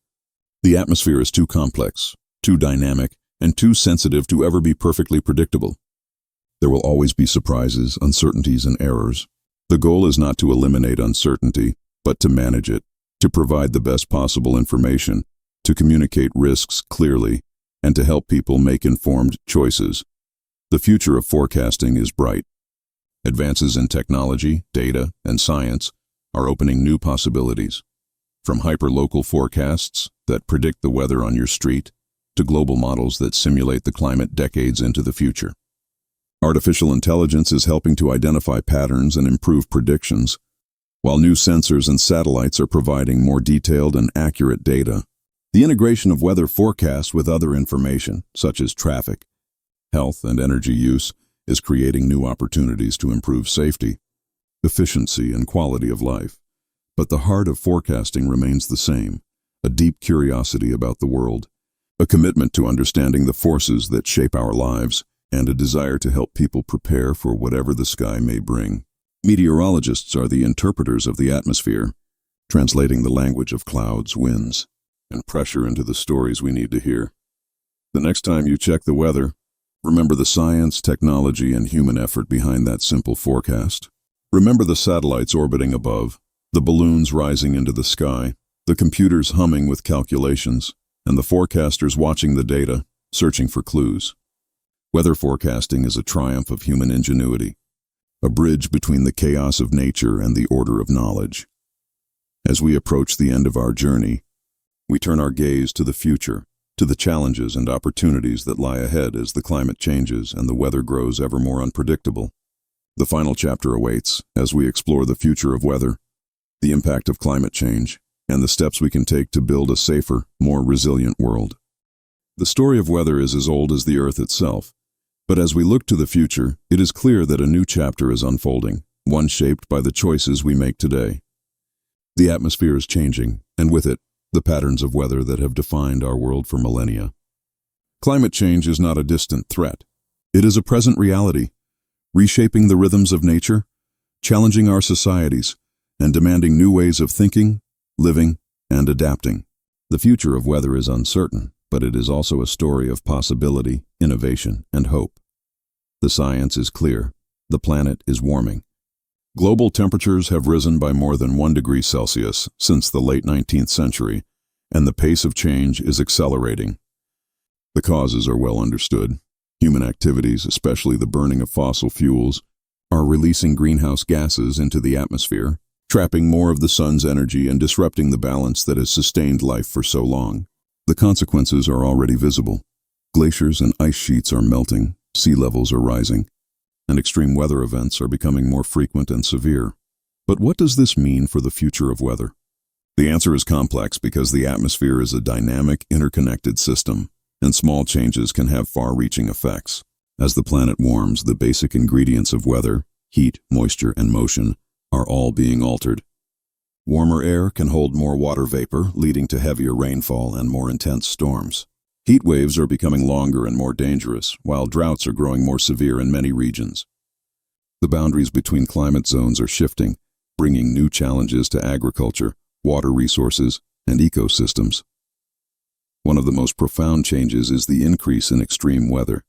The atmosphere is too complex, too dynamic, and too sensitive to ever be perfectly predictable. There will always be surprises, uncertainties, and errors. The goal is not to eliminate uncertainty, but to manage it, to provide the best possible information, to communicate risks clearly, and to help people make informed choices. The future of forecasting is bright. Advances in technology, data, and science are opening new possibilities, from hyper-local forecasts that predict the weather on your street to global models that simulate the climate decades into the future. Artificial intelligence is helping to identify patterns and improve predictions, while new sensors and satellites are providing more detailed and accurate data. The integration of weather forecasts with other information, such as traffic, health, and energy use, is creating new opportunities to improve safety, efficiency, and quality of life. But the heart of forecasting remains the same: a deep curiosity about the world, a commitment to understanding the forces that shape our lives, and a desire to help people prepare for whatever the sky may bring. Meteorologists are the interpreters of the atmosphere, translating the language of clouds, winds, and pressure into the stories we need to hear. The next time you check the weather, remember the science, technology, and human effort behind that simple forecast. Remember the satellites orbiting above, the balloons rising into the sky, the computers humming with calculations, and the forecasters watching the data, searching for clues. Weather forecasting is a triumph of human ingenuity, a bridge between the chaos of nature and the order of knowledge. As we approach the end of our journey, we turn our gaze to the future, to the challenges and opportunities that lie ahead as the climate changes and the weather grows ever more unpredictable. The final chapter awaits as we explore the future of weather, the impact of climate change, and the steps we can take to build a safer, more resilient world. The story of weather is as old as the Earth itself, but as we look to the future, it is clear that a new chapter is unfolding, one shaped by the choices we make today. The atmosphere is changing, and with it, the patterns of weather that have defined our world for millennia. Climate change is not a distant threat. It is a present reality, reshaping the rhythms of nature, challenging our societies, and demanding new ways of thinking, living, and adapting. The future of weather is uncertain, but it is also a story of possibility, innovation, and hope. The science is clear. The planet is warming. Global temperatures have risen by more than 1 degree Celsius since the late 19th century, and the pace of change is accelerating. The causes are well understood. Human activities, especially the burning of fossil fuels, are releasing greenhouse gases into the atmosphere, trapping more of the sun's energy and disrupting the balance that has sustained life for so long. The consequences are already visible. Glaciers and ice sheets are melting, sea levels are rising, and extreme weather events are becoming more frequent and severe. But what does this mean for the future of weather? The answer is complex because the atmosphere is a dynamic, interconnected system, and small changes can have far-reaching effects. As the planet warms, the basic ingredients of weather, heat, moisture, and motion, are all being altered. Warmer air can hold more water vapor, leading to heavier rainfall and more intense storms. Heat waves are becoming longer and more dangerous, while droughts are growing more severe in many regions. The boundaries between climate zones are shifting, bringing new challenges to agriculture, water resources, and ecosystems. One of the most profound changes is the increase in extreme weather.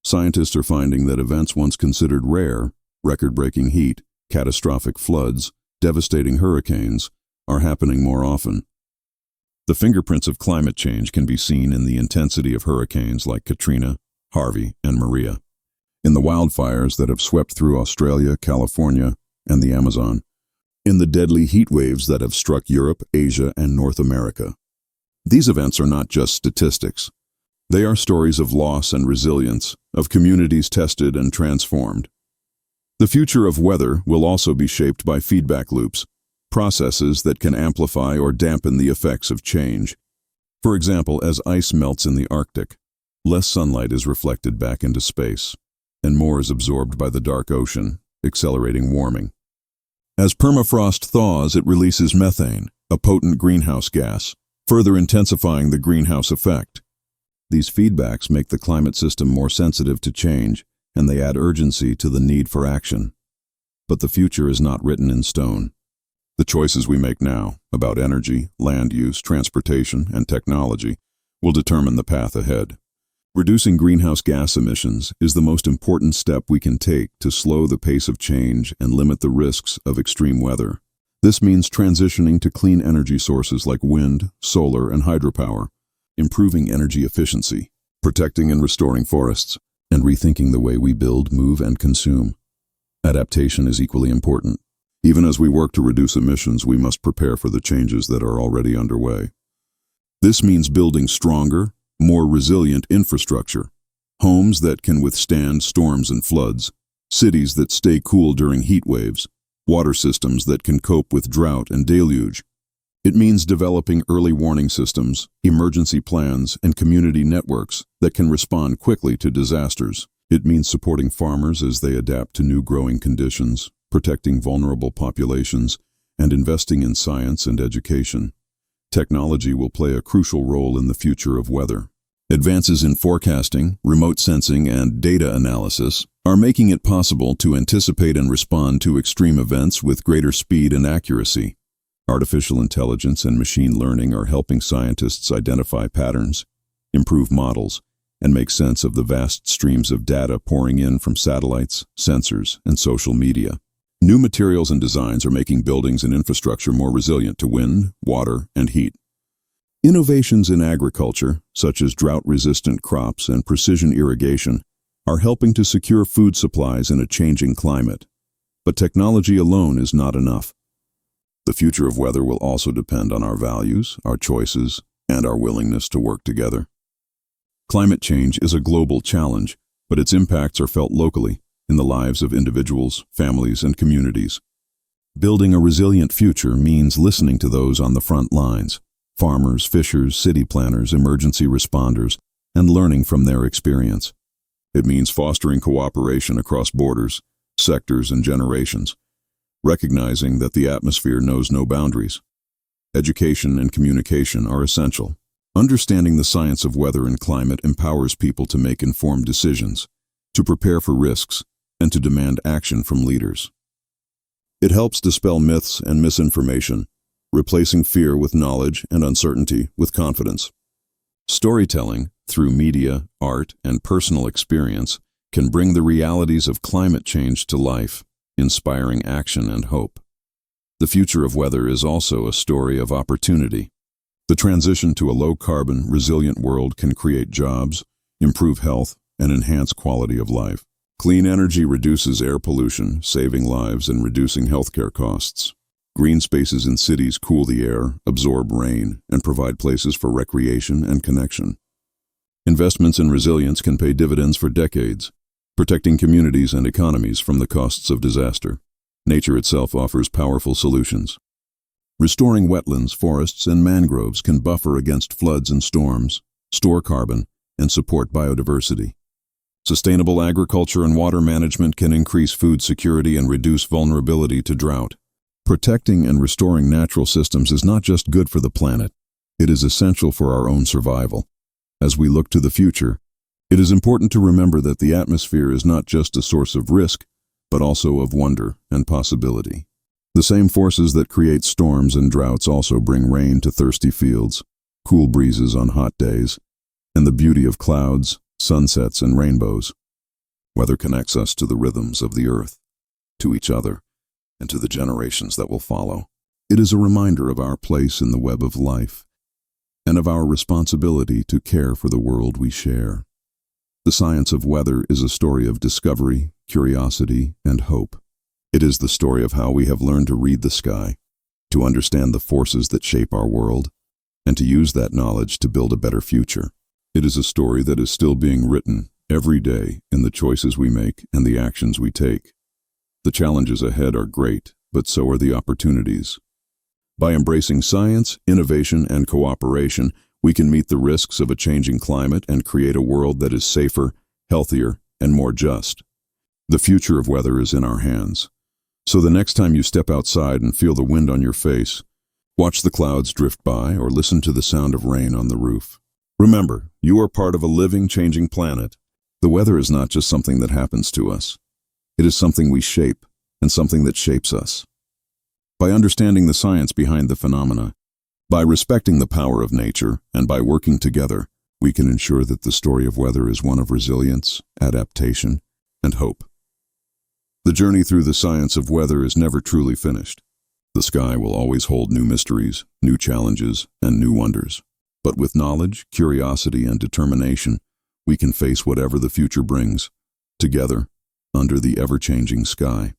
Scientists are finding that events once considered rare, record-breaking heat, catastrophic floods, devastating hurricanes, are happening more often. The fingerprints of climate change can be seen in the intensity of hurricanes like Katrina, Harvey, and Maria, in the wildfires that have swept through Australia, California, and the Amazon, in the deadly heat waves that have struck Europe, Asia, and North America. These events are not just statistics. They are stories of loss and resilience, of communities tested and transformed. The future of weather will also be shaped by feedback loops, processes that can amplify or dampen the effects of change. For example, as ice melts in the Arctic, less sunlight is reflected back into space, and more is absorbed by the dark ocean, accelerating warming. As permafrost thaws, it releases methane, a potent greenhouse gas, further intensifying the greenhouse effect. These feedbacks make the climate system more sensitive to change, and they add urgency to the need for action. But the future is not written in stone. The choices we make now about energy, land use, transportation, and technology will determine the path ahead. Reducing greenhouse gas emissions is the most important step we can take to slow the pace of change and limit the risks of extreme weather. This means transitioning to clean energy sources like wind, solar, and hydropower, improving energy efficiency, protecting and restoring forests, and rethinking the way we build, move, and consume. Adaptation is equally important. Even as we work to reduce emissions, we must prepare for the changes that are already underway. This means building stronger, more resilient infrastructure, homes that can withstand storms and floods, cities that stay cool during heat waves, water systems that can cope with drought and deluge. It means developing early warning systems, emergency plans, and community networks that can respond quickly to disasters. It means supporting farmers as they adapt to new growing conditions, protecting vulnerable populations, and investing in science and education. Technology will play a crucial role in the future of weather. Advances in forecasting, remote sensing, and data analysis are making it possible to anticipate and respond to extreme events with greater speed and accuracy. Artificial intelligence and machine learning are helping scientists identify patterns, improve models, and make sense of the vast streams of data pouring in from satellites, sensors, and social media. New materials and designs are making buildings and infrastructure more resilient to wind, water, and heat. Innovations in agriculture, such as drought-resistant crops and precision irrigation, are helping to secure food supplies in a changing climate. But technology alone is not enough. The future of weather will also depend on our values, our choices, and our willingness to work together. Climate change is a global challenge, but its impacts are felt locally, in the lives of individuals, families, and communities. Building a resilient future means listening to those on the front lines, farmers, fishers, city planners, emergency responders, and learning from their experience. It means fostering cooperation across borders, sectors, and generations, recognizing that the atmosphere knows no boundaries. Education and communication are essential. Understanding the science of weather and climate empowers people to make informed decisions, to prepare for risks, and to demand action from leaders. It helps dispel myths and misinformation, replacing fear with knowledge and uncertainty with confidence. Storytelling, through media, art, and personal experience, can bring the realities of climate change to life, inspiring action and hope. The future of weather is also a story of opportunity. The transition to a low-carbon, resilient world can create jobs, improve health, and enhance quality of life. Clean energy reduces air pollution, saving lives and reducing healthcare costs. Green spaces in cities cool the air, absorb rain, and provide places for recreation and connection. Investments in resilience can pay dividends for decades, protecting communities and economies from the costs of disaster. Nature itself offers powerful solutions. Restoring wetlands, forests, and mangroves can buffer against floods and storms, store carbon, and support biodiversity. Sustainable agriculture and water management can increase food security and reduce vulnerability to drought. Protecting and restoring natural systems is not just good for the planet, it is essential for our own survival. As we look to the future, it is important to remember that the atmosphere is not just a source of risk, but also of wonder and possibility. The same forces that create storms and droughts also bring rain to thirsty fields, cool breezes on hot days, and the beauty of clouds, sunsets, and rainbows. Weather connects us to the rhythms of the earth, to each other, and to the generations that will follow. It is a reminder of our place in the web of life, and of our responsibility to care for the world we share. The science of weather is a story of discovery, curiosity, and hope. It is the story of how we have learned to read the sky, to understand the forces that shape our world, and to use that knowledge to build a better future. It is a story that is still being written every day in the choices we make and the actions we take. The challenges ahead are great, but so are the opportunities. By embracing science, innovation, and cooperation, we can meet the risks of a changing climate and create a world that is safer, healthier, and more just. The future of weather is in our hands. So the next time you step outside and feel the wind on your face, watch the clouds drift by or listen to the sound of rain on the roof. Remember, you are part of a living, changing planet. The weather is not just something that happens to us. It is something we shape, and something that shapes us. By understanding the science behind the phenomena, by respecting the power of nature, and by working together, we can ensure that the story of weather is one of resilience, adaptation, and hope. The journey through the science of weather is never truly finished. The sky will always hold new mysteries, new challenges, and new wonders. But with knowledge, curiosity, and determination, we can face whatever the future brings, together, under the ever-changing sky.